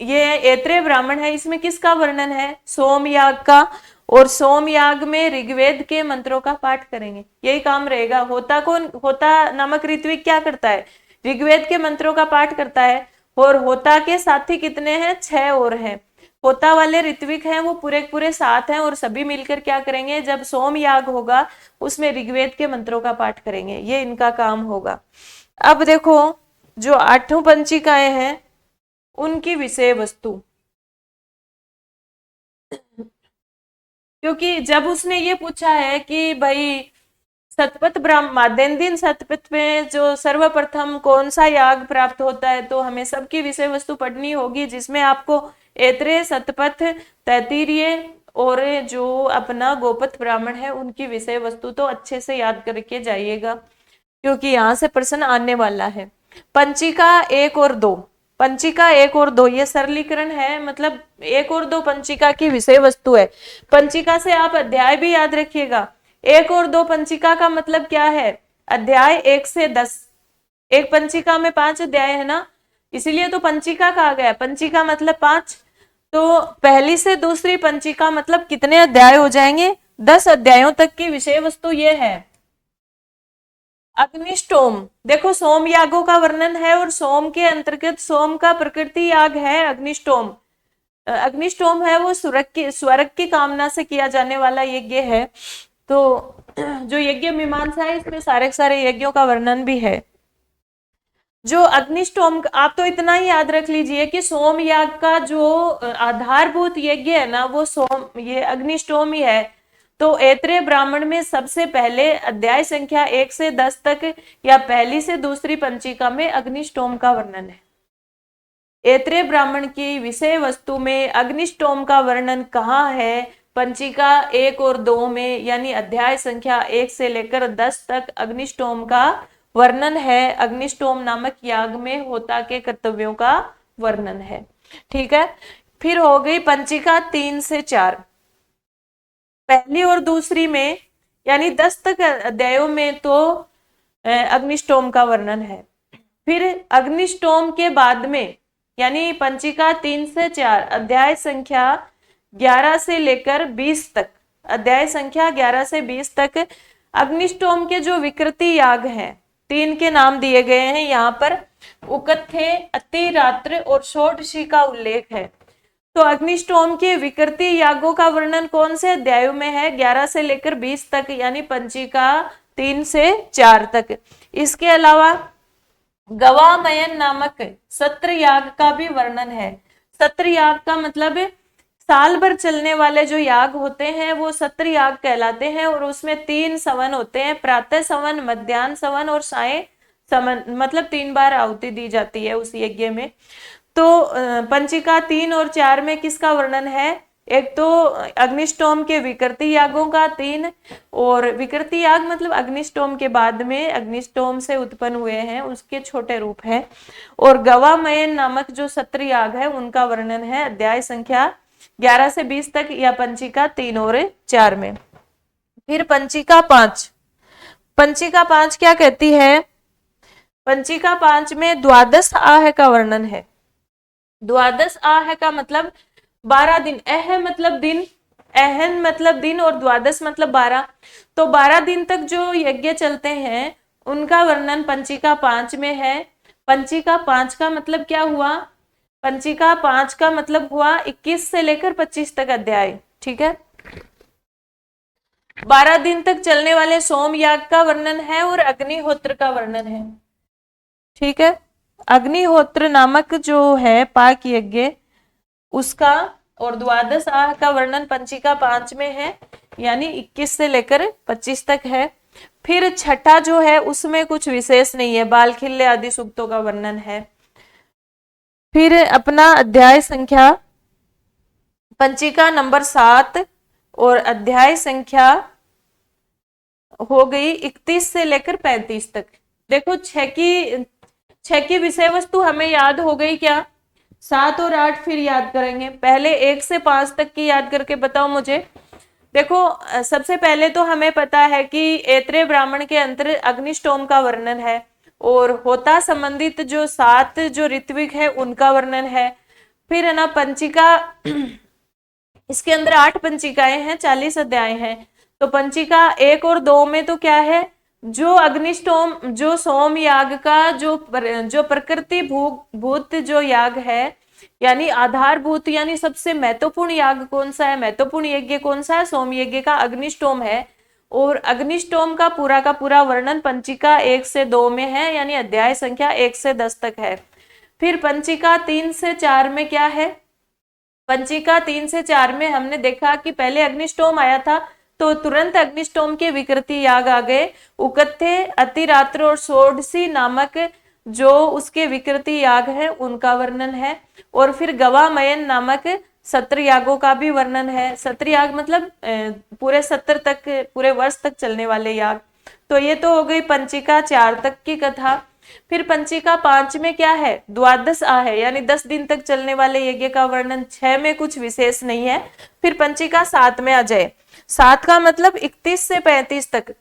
ये ऐत्रेय ब्राह्मण है, इसमें किसका वर्णन है, सोमयाग का। और सोमयाग में ऋग्वेद के मंत्रों का पाठ करेंगे, यही काम रहेगा। होता नामक ऋत्विक क्या करता है, ऋग्वेद के मंत्रों का पाठ करता है। और होता के साथी कितने हैं, 6 और हैं। होता वाले ऋत्विक हैं वो पूरे 7 हैं, और सभी मिलकर क्या करेंगे, जब सोमयाग होगा उसमें ऋग्वेद के मंत्रों का पाठ करेंगे, ये इनका काम होगा। अब देखो, जो 8 पंचिकाएं हैं उनकी विषय वस्तु, क्योंकि जब उसने ये पूछा है कि भाई सतपथ माध्यन्दिन सतपथ में जो सर्वप्रथम कौन सा याग प्राप्त होता है, तो हमें सबकी विषय वस्तु पढ़नी होगी, जिसमें आपको ऐत्रेय, सतपथ, तैत्तिरीय और जो अपना गोपथ ब्राह्मण है उनकी विषय वस्तु तो अच्छे से याद करके जाइएगा, क्योंकि यहाँ से प्रश्न आने वाला है। पंचिका 1 और 2, पंचिका 1 और 2 ये सरलीकरण है, मतलब 1 और 2 पंचिका की विषय वस्तु है। पंचिका से आप अध्याय भी याद रखिएगा। 1 और 2 पंचिका का मतलब क्या है, अध्याय 1 से 10। एक पंचिका में 5 अध्याय है ना, इसीलिए तो पंचिका कहा गया। पंचिका मतलब 5, तो पहली से दूसरी पंचिका मतलब कितने अध्याय हो जाएंगे, 10 अध्यायों तक की विषय वस्तु ये है। अग्निष्टोम, देखो सोम यागों का वर्णन है, और सोम के अंतर्गत सोम का प्रकृति याग है अग्निष्टोम। अग्निष्टोम है वो स्वर्ग की कामना से किया जाने वाला यज्ञ है। तो जो यज्ञ मीमांसा है इसमें सारे सारे यज्ञों का वर्णन भी है। जो अग्निष्टोम, आप तो इतना ही याद रख लीजिए कि सोम याग का जो आधारभूत यज्ञ है ना, वो ये अग्निष्टोम ही है। तो ऐत्रेय ब्राह्मण में सबसे पहले अध्याय संख्या 1 से 10 तक या पहली से दूसरी पंचिका में अग्निष्टोम का वर्णन है। ऐत्रेय ब्राह्मण की विषय वस्तु में अग्निष्टोम का वर्णन कहाँ है, पंचिका 1 और 2 में, यानी अध्याय संख्या 1 से लेकर 10 तक अग्निष्टोम का वर्णन है। अग्निष्टोम नामक याग में होता के कर्तव्यों का वर्णन है। ठीक है, फिर हो गई पंचिका 3 से 4। पहली और दूसरी में यानी 10 तक अध्यायों में तो अग्निष्टोम का वर्णन है। फिर अग्निष्टोम के बाद में यानी पंचिका 3 से 4 अध्याय संख्या 11 से लेकर 20 तक अध्याय संख्या 11 से 20 तक अग्निष्टोम के जो विकृति याग हैं, 3 के नाम दिए गए हैं यहाँ पर। उकत्थे, अतिरात्र और षोडशी का उल्लेख है। तो अग्निष्टोम के विकृति यागों का वर्णन कौन से अध्यायों में है? 11 से लेकर 20 तक, यानी पंचिका 3 से 4 तक। इसके अलावा गवामयन नामक सत्र याग का भी वर्णन है। सत्र याग का मतलब साल भर चलने वाले जो याग होते हैं वो सत्र याग कहलाते हैं, और उसमें 3 सवन होते हैं, प्रातः सवन, मध्याह्न सवन और साय सवन, मतलब 3 बार आहुति दी जाती है उस यज्ञ में। तो पंचिका 3 और 4 में किसका वर्णन है? एक तो अग्निष्टोम के विकृति यागों का 3, और विकृति याग मतलब अग्निष्टोम के बाद में अग्निष्टोम से उत्पन्न हुए हैं उसके छोटे रूप है। और गवामयन नामक जो सत्र याग है उनका वर्णन है अध्याय संख्या 11 से 20 तक, या पंचिका 3 और 4 में। फिर पंचिका 5, पंचिका 5 क्या कहती है? पंचिका 5 में द्वादश आह का वर्णन है। द्वादश आह का मतलब 12 दिन, अह मतलब दिन, अहन मतलब दिन और द्वादश मतलब 12। तो 12 दिन तक जो यज्ञ चलते हैं उनका वर्णन पंचिका 5 में है। पंचिका 5 का मतलब क्या हुआ? पंचिका 5 का मतलब हुआ 21 से लेकर 25 तक अध्याय, ठीक है। 12 दिन तक चलने वाले सोम याग का वर्णन है और अग्निहोत्र का वर्णन है, ठीक है। अग्निहोत्र नामक जो है पाक यज्ञ उसका और द्वादश आह का वर्णन पंचिका 5 में है, यानी 21 से लेकर 25 तक है। फिर छठा जो है उसमें कुछ विशेष नहीं है, बालखिल्य आदि सूक्तों का वर्णन है। फिर अपना अध्याय संख्या पंचिका नंबर 7 और अध्याय संख्या हो गई 31 से लेकर 35 तक। देखो छह की विषय वस्तु हमें याद हो गई क्या? 7 और 8 फिर याद करेंगे। पहले 1 से 5 तक की याद करके बताओ मुझे। देखो सबसे पहले तो हमें पता है कि ऐत्रेय ब्राह्मण के अंतर अग्निष्टोम का वर्णन है, और होता संबंधित जो 7 जो ऋत्विक है उनका वर्णन है। फिर है ना पंचिका, इसके अंदर 8 पंचिकाएं हैं, 40 अध्याय हैं। तो पंचिका 1 और 2 में तो क्या है? जो अग्निष्टोम, जो सोम याग का जो प्रकृति भूत जो याग है, यानी आधारभूत, यानी सबसे महत्वपूर्ण याग कौन सा है, महत्वपूर्ण यज्ञ कौन सा है? सोम यज्ञ का अग्निष्टोम है। और अग्निष्टोम का पूरा वर्णन पंचिका 1 से 2 में है, यानी अध्याय संख्या 1 से 10 तक है। फिर पंचिका 3 से 4 में क्या है? पंचिका 3 से 4 में हमने देखा कि पहले अग्निष्टोम आया था, तो तुरंत अग्निष्टोम के विकृति याग आ गए। उकत्थे, अतिरात्र और षोडशी नामक जो उसके विकृति याग है उनका वर्णन है। और फिर गवामयन नामक सत्र यागों का भी वर्णन है। सत्र याग मतलब पूरे सत्र तक, पूरे वर्ष तक चलने वाले याग। तो ये तो हो गई पंचिका 4 तक की कथा। फिर पंचिका 5 में क्या है? द्वादश आ है, यानी 10 दिन तक चलने वाले यज्ञ का वर्णन। 6 में कुछ विशेष नहीं है। फिर पंचिका 7 में आ जाए। 7 का मतलब 31 से 35 तक।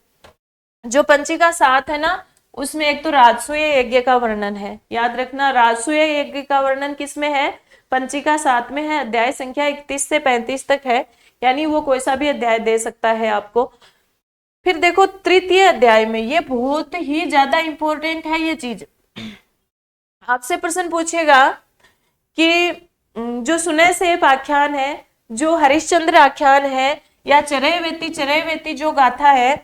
जो पंचिका 7 है ना, उसमें एक तो राजसूय यज्ञ का वर्णन है। याद रखना, राजसूय यज्ञ का वर्णन किसमें है? पंचिका 7 में है। अध्याय संख्या 31 से 35 तक है, यानी वो कोई सा भी अध्याय दे सकता है आपको। फिर देखो तृतीय अध्याय में, ये बहुत ही ज्यादा इंपॉर्टेंट है ये चीज। आपसे प्रश्न पूछेगा कि जो सुने सेप आख्यान है, जो हरिश्चंद्र आख्यान है, या चरैवेति जो गाथा है,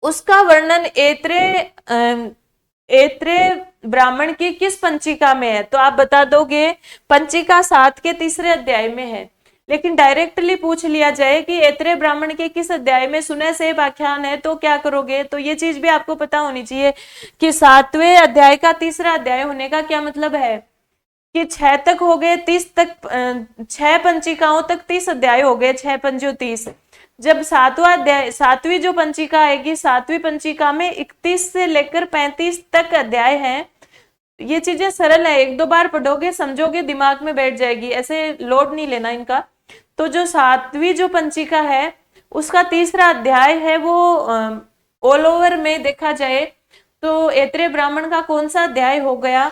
उसका वर्णन ऐत्रेय ब्राह्मण की किस पंचिका में है? तो आप बता दोगे पंचिका 7 के तीसरे अध्याय में है। लेकिन डायरेक्टली पूछ लिया जाए कि ऐत्रेय ब्राह्मण के किस अध्याय में सुने से आख्यान है, तो क्या करोगे? तो ये चीज भी आपको पता होनी चाहिए कि 7वें अध्याय का तीसरा अध्याय होने का क्या मतलब है कि 6 तक हो गए, 30 तक, 6 पंचिकाओं तक 30 अध्याय हो गए, 6 पंचो 30। जब 7वां अध्याय, 7वीं जो पंचिका आएगी, 7वीं पंचिका में 31 से लेकर 35 तक अध्याय हैं। ये चीजें सरल है, 1-2 बार पढ़ोगे, समझोगे, दिमाग में बैठ जाएगी, ऐसे लोड नहीं लेना इनका। तो जो 7वीं जो पंचिका है उसका तीसरा अध्याय है, वो ऑल ओवर में देखा जाए तो ऐत्रेय ब्राह्मण का कौन सा अध्याय हो गया?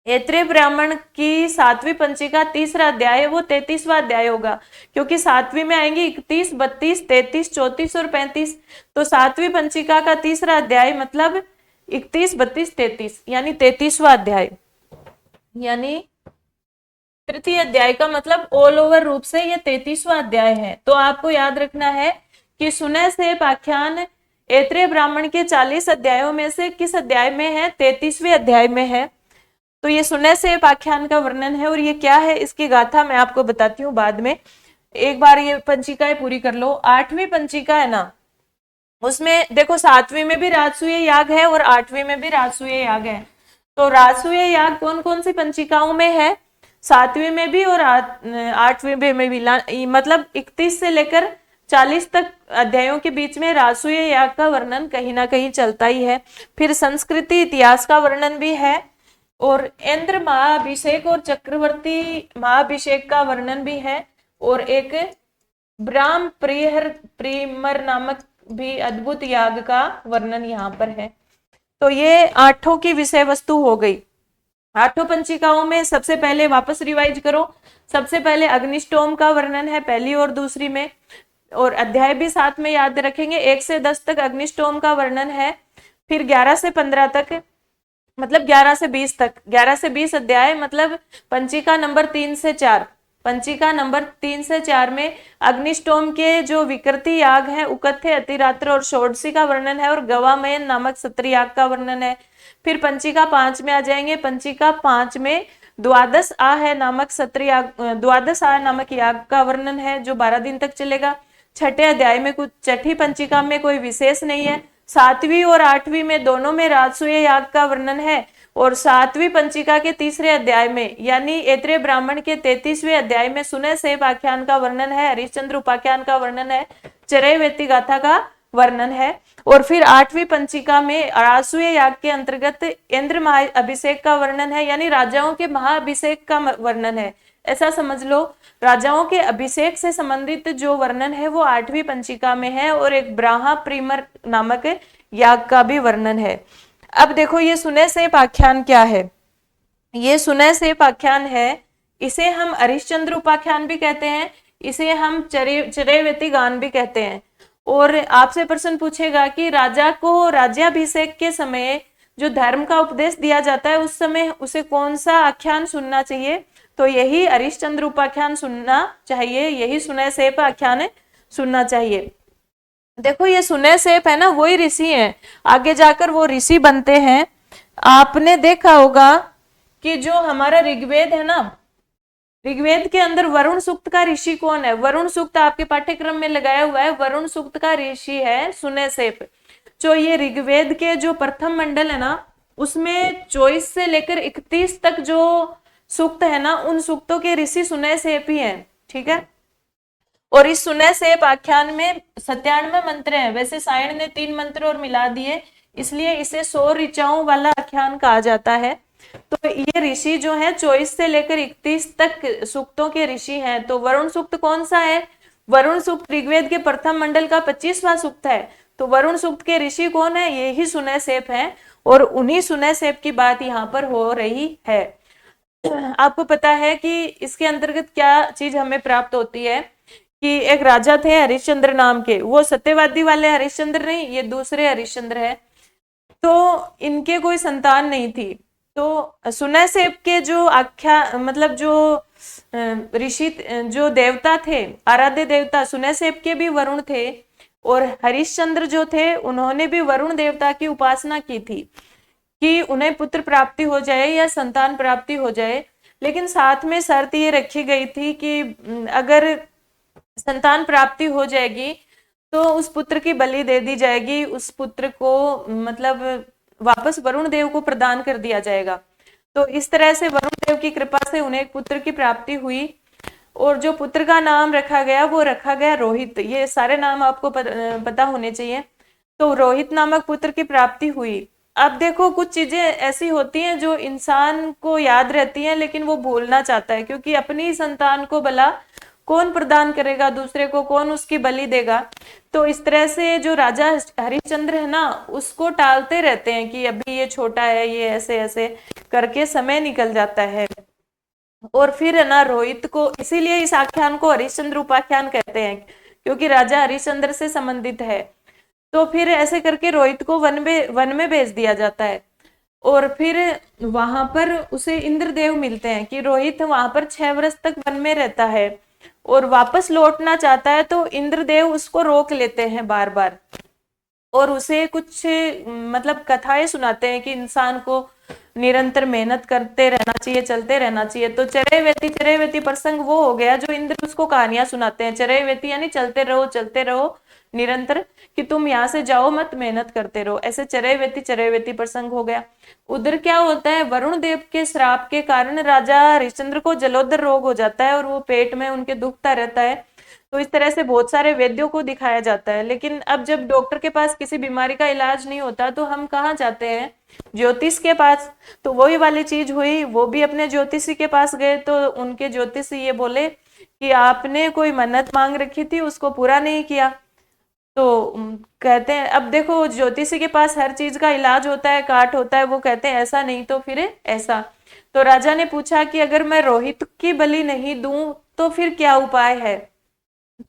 ऐत्रेय ब्राह्मण की 7वीं पंचिका तीसरा अध्याय है, वो 33वां अध्याय होगा, क्योंकि 7वीं में आएंगे 31, 32, 33, 34 और 35। तो 7वीं पंचिका का तीसरा अध्याय मतलब 31, 32, 33 यानी 33वां अध्याय। यानी तृतीय अध्याय का मतलब ऑल ओवर रूप से ये 33वां अध्याय है। तो आपको याद रखना है कि सुनय से आख्यान ऐत्रेय ब्राह्मण के 40 अध्यायों में से किस अध्याय में है? 33वें अध्याय में है। तो ये सुनय से आख्यान का वर्णन है, और ये क्या है इसकी गाथा मैं आपको बताती हूँ बाद में। एक बार ये पंचिकाएं पूरी कर लो। 8वीं पंचिका है ना, उसमें देखो 7वीं में भी राजसूय याग है और 8वीं में भी राजसूय याग है। तो राजसूय याग कौन कौन सी पंचिकाओं में है? 7वीं में भी और 8वीं में भी, मतलब 31 से लेकर 40 तक अध्यायों के बीच में राजसूय याग का वर्णन कहीं ना कहीं चलता ही है। फिर संस्कृति इतिहास का वर्णन भी है, और इंद्र महाअभिषेक और चक्रवर्ती महाअभिषेक का वर्णन भी है, और एक ब्राह्म प्रीमर नामक भी अद्भुत याग का वर्णन यहाँ पर है। तो ये 8 की विषय वस्तु हो गई। 8 पंचिकाओं में सबसे पहले वापस रिवाइज करो। सबसे पहले अग्निष्टोम का वर्णन है पहली और दूसरी में, और अध्याय भी साथ में याद रखेंगे। 1 से 10 तक अग्निष्टोम का वर्णन है। फिर 11 से 15 तक, मतलब 11 से 20 तक, 11 से 20 अध्याय मतलब पंचिका नंबर 3 से 4। पंचिका नंबर 3 से 4 में अग्निष्टोम के जो विकृति याग है, उकथ्य, अतिरात्र और षोडशी का वर्णन है, और गवामयन नामक सत्र याग का वर्णन है। फिर पंचिका 5 में आ जाएंगे। पंचिका 5 में द्वादश आह नामक सत्र याग, द्वादश आह नामक याग का वर्णन है, जो 12 दिन तक चलेगा। छठे अध्याय में कुछ, छठी पंचिका में कोई विशेष नहीं है। 7वीं और 8वीं में दोनों में राजसूय याग का वर्णन है, और 7वीं पंचिका के तीसरे अध्याय में यानी ऐत्रेय ब्राह्मण के 33वें अध्याय में सुनय सेब आख्यान का वर्णन है, हरिश्चंद्र उपाख्यान का वर्णन है, चरैवेति गाथा का वर्णन है। और फिर 8वीं पंचिका में राजसूय याग के अंतर्गत इंद्र महाअभिषेक का वर्णन है, यानी राजाओं के महाअभिषेक का वर्णन है। ऐसा समझ लो, राजाओं के अभिषेक से संबंधित जो वर्णन है वो 8वीं पंचिका में है, और एक ब्राह्म प्रीमर नामक याग का भी वर्णन है। अब देखो ये सुनय सेब आख्यान क्या है? ये सुनय सेब आख्यान है, इसे हम हरिश्चंद्र उपाख्यान भी कहते हैं, इसे हम चरैवेति गान भी कहते हैं। और आपसे प्रश्न पूछेगा कि राजा को राज्याभिषेक के समय जो धर्म का उपदेश दिया जाता है, उस समय उसे कौन सा आख्यान सुनना चाहिए? तो यही हरिश्चंद्र उपाख्यान सुनना चाहिए, यही सुनय सेब आख्यान सुनना चाहिए। देखो ये सुनय सेब है ना, वही ऋषि हैं, आगे जाकर वो ऋषि बनते हैं। आपने देखा होगा कि जो हमारा ऋग्वेद है ना, ऋग्वेद के अंदर वरुण सूक्त का ऋषि कौन है? वरुण सूक्त आपके पाठ्यक्रम में लगाया हुआ है। वरुण सूक्त का ऋषि है सुनय सेब। जो ये ऋग्वेद के जो प्रथम मंडल है ना, उसमें 24 से लेकर 31 तक जो सूक्त है ना, उन सूक्तों के ऋषि सुनय सेब ही हैं। ठीक है। और इस सुनय सेब आख्यान में 97 मंत्र हैं। वैसे सायण ने 3 मंत्र और मिला दिए, इसलिए इसे 100 ऋचाओं वाला आख्यान कहा जाता है। तो ये ऋषि जो है 24 से लेकर 31 तक सूक्तों के ऋषि हैं। तो वरुण सूक्त कौन सा है? वरुण सूक्त ऋग्वेद के प्रथम मंडल का 25वां सूक्त है। तो वरुण सूक्त के ऋषि कौन है? ये ही सुनय सेब है, और उन्हीं सुनय सेब की बात यहाँ पर हो रही है। आपको पता है कि इसके अंतर्गत क्या चीज हमें प्राप्त होती है कि एक राजा थे हरिश्चंद्र नाम के, वो सत्यवादी वाले हरिश्चंद्र नहीं, ये दूसरे हरिश्चंद्र है। तो इनके कोई संतान नहीं थी। तो सुनय सेब के जो आख्या मतलब जो ऋषि जो देवता थे, आराध्य देवता सुनय सेब के भी वरुण थे, और हरिश्चंद्र जो थे उन्होंने भी वरुण देवता की उपासना की थी कि उन्हें पुत्र प्राप्ति हो जाए या संतान प्राप्ति हो जाए। लेकिन साथ में शर्त ये रखी गई थी कि अगर संतान प्राप्ति हो जाएगी तो उस पुत्र की बलि दे दी जाएगी, उस पुत्र को मतलब वापस वरुण देव को प्रदान कर दिया जाएगा। तो इस तरह से वरुण देव की कृपा से उन्हें एक पुत्र की प्राप्ति हुई, और जो पुत्र का नाम रखा गया वो रखा गया रोहित। ये सारे नाम आपको पता होने चाहिए। तो रोहित नामक पुत्र की प्राप्ति हुई। अब देखो कुछ चीजें ऐसी होती हैं जो इंसान को याद रहती हैं, लेकिन वो भूलना चाहता है, क्योंकि अपनी संतान को भला कौन प्रदान करेगा दूसरे को, कौन उसकी बलि देगा। तो इस तरह से जो राजा हरिश्चंद्र है ना, उसको टालते रहते हैं कि अभी ये छोटा है, ये ऐसे ऐसे करके समय निकल जाता है। और फिर है ना रोहित को, इसीलिए इस आख्यान को हरिश्चंद्र उपाख्यान कहते हैं, क्योंकि राजा हरिश्चंद्र से संबंधित है। तो फिर ऐसे करके रोहित को वन में भेज दिया जाता है। और फिर वहां पर उसे इंद्रदेव मिलते हैं कि रोहित वहां पर 6 वर्ष तक वन में रहता है और वापस लौटना चाहता है, तो इंद्रदेव उसको रोक लेते हैं बार बार और उसे कुछ मतलब कथाएं सुनाते हैं कि इंसान को निरंतर मेहनत करते रहना चाहिए, चलते रहना चाहिए। तो चरैवेति प्रसंग वो हो गया जो इंद्र उसको कहानियां सुनाते हैं। चरैवेति यानी चलते रहो निरंतर, कि तुम यहाँ से जाओ मत, मेहनत करते रहो। ऐसे चरैवेति प्रसंग हो गया। उधर क्या होता है, वरुण देव के श्राप के कारण राजा हरिश्चंद्र को जलोदर रोग हो जाता है और वो पेट में उनके दुखता रहता है। तो इस तरह से बहुत सारे वैद्यों को दिखाया जाता है। लेकिन अब जब डॉक्टर के पास किसी बीमारी का इलाज नहीं होता तो हम कहाँ जाते हैं, ज्योतिष के पास। तो वही वाली चीज हुई, वो भी अपने ज्योतिषी के पास गए तो उनके ज्योतिषी ये बोले कि आपने कोई मन्नत मांग रखी थी, उसको पूरा नहीं किया। तो कहते हैं, अब देखो ज्योतिषी के पास हर चीज का इलाज होता है, काट होता है, वो कहते हैं ऐसा नहीं तो फिर ऐसा। तो राजा ने पूछा कि अगर मैं रोहित की बलि नहीं दूं तो फिर क्या उपाय है।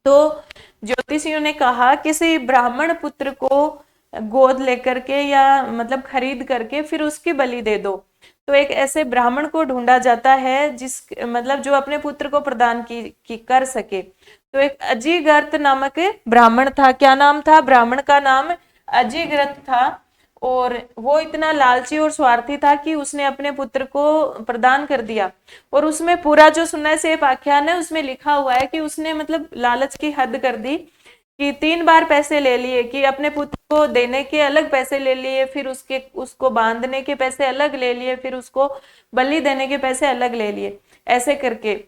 तो ज्योतिषियों ने कहा किसी ब्राह्मण पुत्र को गोद लेकर के या मतलब खरीद करके फिर उसकी बलि दे दो। तो एक ऐसे ब्राह्मण को ढूंढा जाता है जिस मतलब जो अपने पुत्र को प्रदान की कर सके। तो एक अजिगर्त नामक ब्राह्मण था। क्या नाम था ब्राह्मण का? नाम अजिगर्त था। और वो इतना लालची और स्वार्थी था कि उसने अपने पुत्र को प्रदान कर दिया। और उसमें पूरा जो सुनय सेप आख्यान है उसमें लिखा हुआ है कि उसने मतलब लालच की हद कर दी कि 3 बार पैसे ले लिए, कि अपने पुत्र को देने के अलग पैसे ले लिए, फिर उसको बांधने के पैसे अलग ले लिए, फिर उसको बलि देने के पैसे अलग ले लिए, ऐसे करके।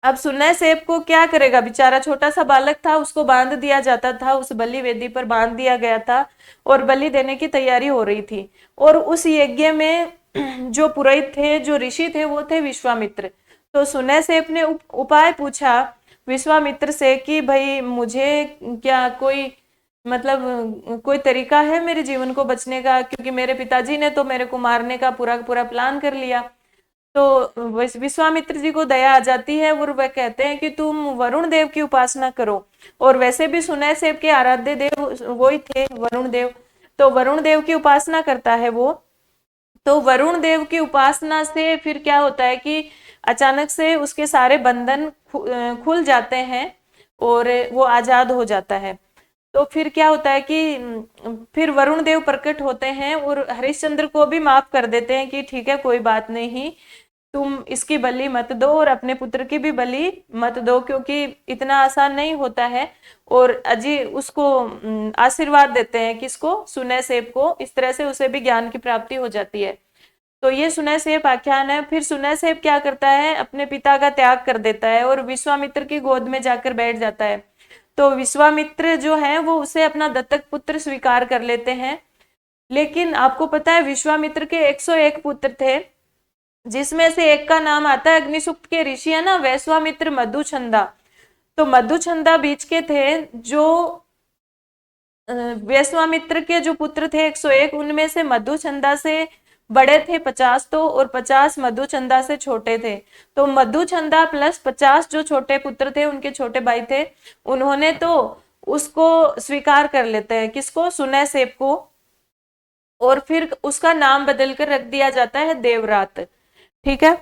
अब सुनय सेप को क्या करेगा, बेचारा छोटा सा बालक था, उसको बांध दिया जाता था, उस बलि वेदी पर बांध दिया गया था और बलि देने की तैयारी हो रही थी। और उस यज्ञ में जो पुरोहित थे, जो ऋषि थे, वो थे विश्वामित्र। तो सुनय सेप ने उपाय पूछा विश्वामित्र से कि भाई मुझे क्या कोई मतलब कोई तरीका है मेरे जीवन को बचने का, क्योंकि मेरे पिताजी ने तो मेरे को मारने का पूरा पूरा प्लान कर लिया। तो विश्वामित्र जी को दया आ जाती है और वह कहते हैं कि तुम वरुण देव की उपासना करो। और वैसे भी सुनय सेप के आराध्य देव वो ही थे, वरुण देव। तो वरुण देव की उपासना करता है वो। तो वरुण देव की उपासना से फिर क्या होता है कि अचानक से उसके सारे बंधन खुल जाते हैं और वो आजाद हो जाता है। तो फिर क्या होता है कि फिर वरुण देव प्रकट होते हैं और हरिश्चंद्र को भी माफ कर देते हैं कि ठीक है कोई बात नहीं, तुम इसकी बलि मत दो और अपने पुत्र की भी बलि मत दो, क्योंकि इतना आसान नहीं होता है। और अजी उसको आशीर्वाद देते हैं, किसको? सुनय सेप को। इस तरह से उसे भी ज्ञान की प्राप्ति हो जाती है। तो ये सुनय सेप आख्यान है। फिर सुनय सेप क्या करता है, अपने पिता का त्याग कर देता है और विश्वामित्र की गोद में जाकर बैठ जाता है। तो विश्वामित्र जो है वो उसे अपना दत्तक पुत्र स्वीकार कर लेते हैं। लेकिन आपको पता है विश्वामित्र के 101 पुत्र थे, जिसमें से एक का नाम आता है अग्निसुक्त के ऋषि है ना, वैश्वामित्र, मधुचंदा। तो मधुचंदा बीच के थे। जो वैश्वामित्र के जो पुत्र थे 101, उनमें से मधुचंदा से बड़े थे 50 तो, और 50 मधुचंदा से छोटे थे। तो मधुचंदा प्लस 50 जो छोटे पुत्र थे, उनके छोटे भाई थे, उन्होंने तो उसको स्वीकार कर लेते हैं, किसको? सुनय सेप को। और फिर उसका नाम बदलकर रख दिया जाता है देवरात। ठीक है,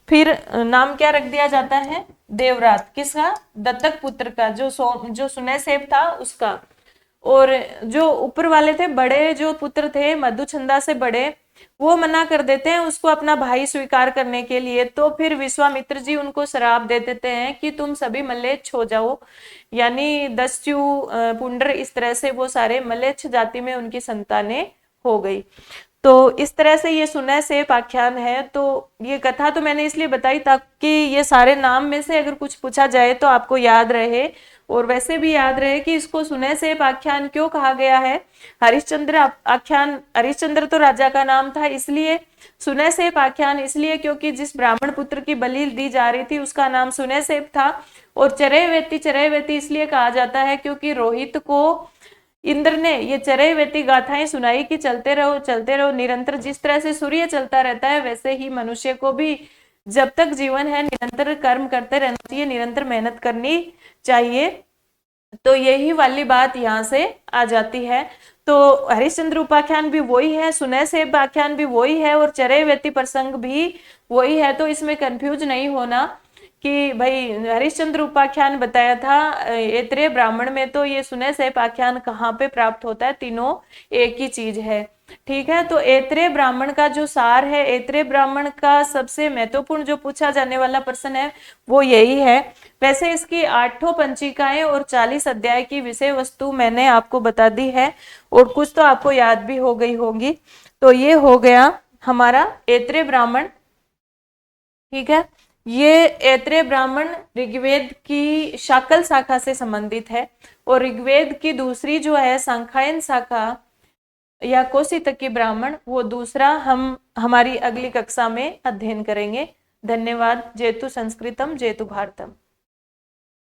फिर नाम क्या रख दिया जाता है? देवरात। किसका? दत्तक पुत्र का, जो सुनय सेप था उसका। और जो ऊपर वाले थे, बड़े जो पुत्र थे मधुचंदा से बड़े, वो मना कर देते हैं उसको अपना भाई स्वीकार करने के लिए। तो फिर विश्वामित्र जी उनको श्राप दे देते हैं कि तुम सभी मलेच्छ हो जाओ, यानी दस्यु, पुंडर, इस तरह से वो सारे मलेच्छ जाति में उनकी संतानें हो गई। तो इस तरह से ये सुनय सेप आख्यान है। तो ये कथा तो मैंने इसलिए बताई ताकि ये सारे नाम में से अगर कुछ पूछा जाए तो आपको याद रहे, और वैसे भी याद रहे कि इसको सुनय सेप आख्यान क्यों कहा गया है। हरिश्चंद्र आख्यान, हरिश्चंद्र तो राजा का नाम था, इसलिए सुनय सेप आख्यान इसलिए क्योंकि जिस ब्राह्मण पुत्र की बलि दी जा रही थी उसका नाम सुनय सेप था। और चरैवेति इसलिए कहा जाता है क्योंकि रोहित को इंद्र ने ये चरैवेति गाथाएं सुनाई कि चलते रहो निरंतर। जिस तरह से सूर्य चलता रहता है वैसे ही मनुष्य को भी जब तक जीवन है निरंतर कर्म करते रहना चाहिए, निरंतर मेहनत करनी चाहिए। तो यही वाली बात यहाँ से आ जाती है। तो हरिश्चंद्र उपाख्यान भी वही है, सुनय सेब आख्यान भी वही है और चरैवेति प्रसंग भी वही है। तो इसमें कंफ्यूज नहीं होना कि भाई हरिश्चंद्र उपाख्यान बताया था ऐत्रेय ब्राह्मण में, तो ये सुनय सेब आख्यान कहाँ पे प्राप्त होता है, तीनों एक ही चीज है। ठीक है, तो ऐत्रेय ब्राह्मण का जो सार है, ऐत्रेय ब्राह्मण का सबसे महत्वपूर्ण जो पूछा जाने वाला प्रश्न है वो यही है। वैसे इसकी 8 पंचिकाएं और 40 अध्याय की विषय वस्तु मैंने आपको बता दी है और कुछ तो आपको याद भी हो गई होगी। तो ये हो गया हमारा ऐत्रेय ब्राह्मण। ठीक है, ये ऐत्रेय ब्राह्मण ऋग्वेद की शाकल शाखा से संबंधित है और ऋग्वेद की दूसरी जो है सांख्यायन शाखा या कौशितकी ब्राह्मण, वो दूसरा हम हमारी अगली कक्षा में अध्ययन करेंगे। धन्यवाद। जेतु संस्कृतम जेतु भारतम।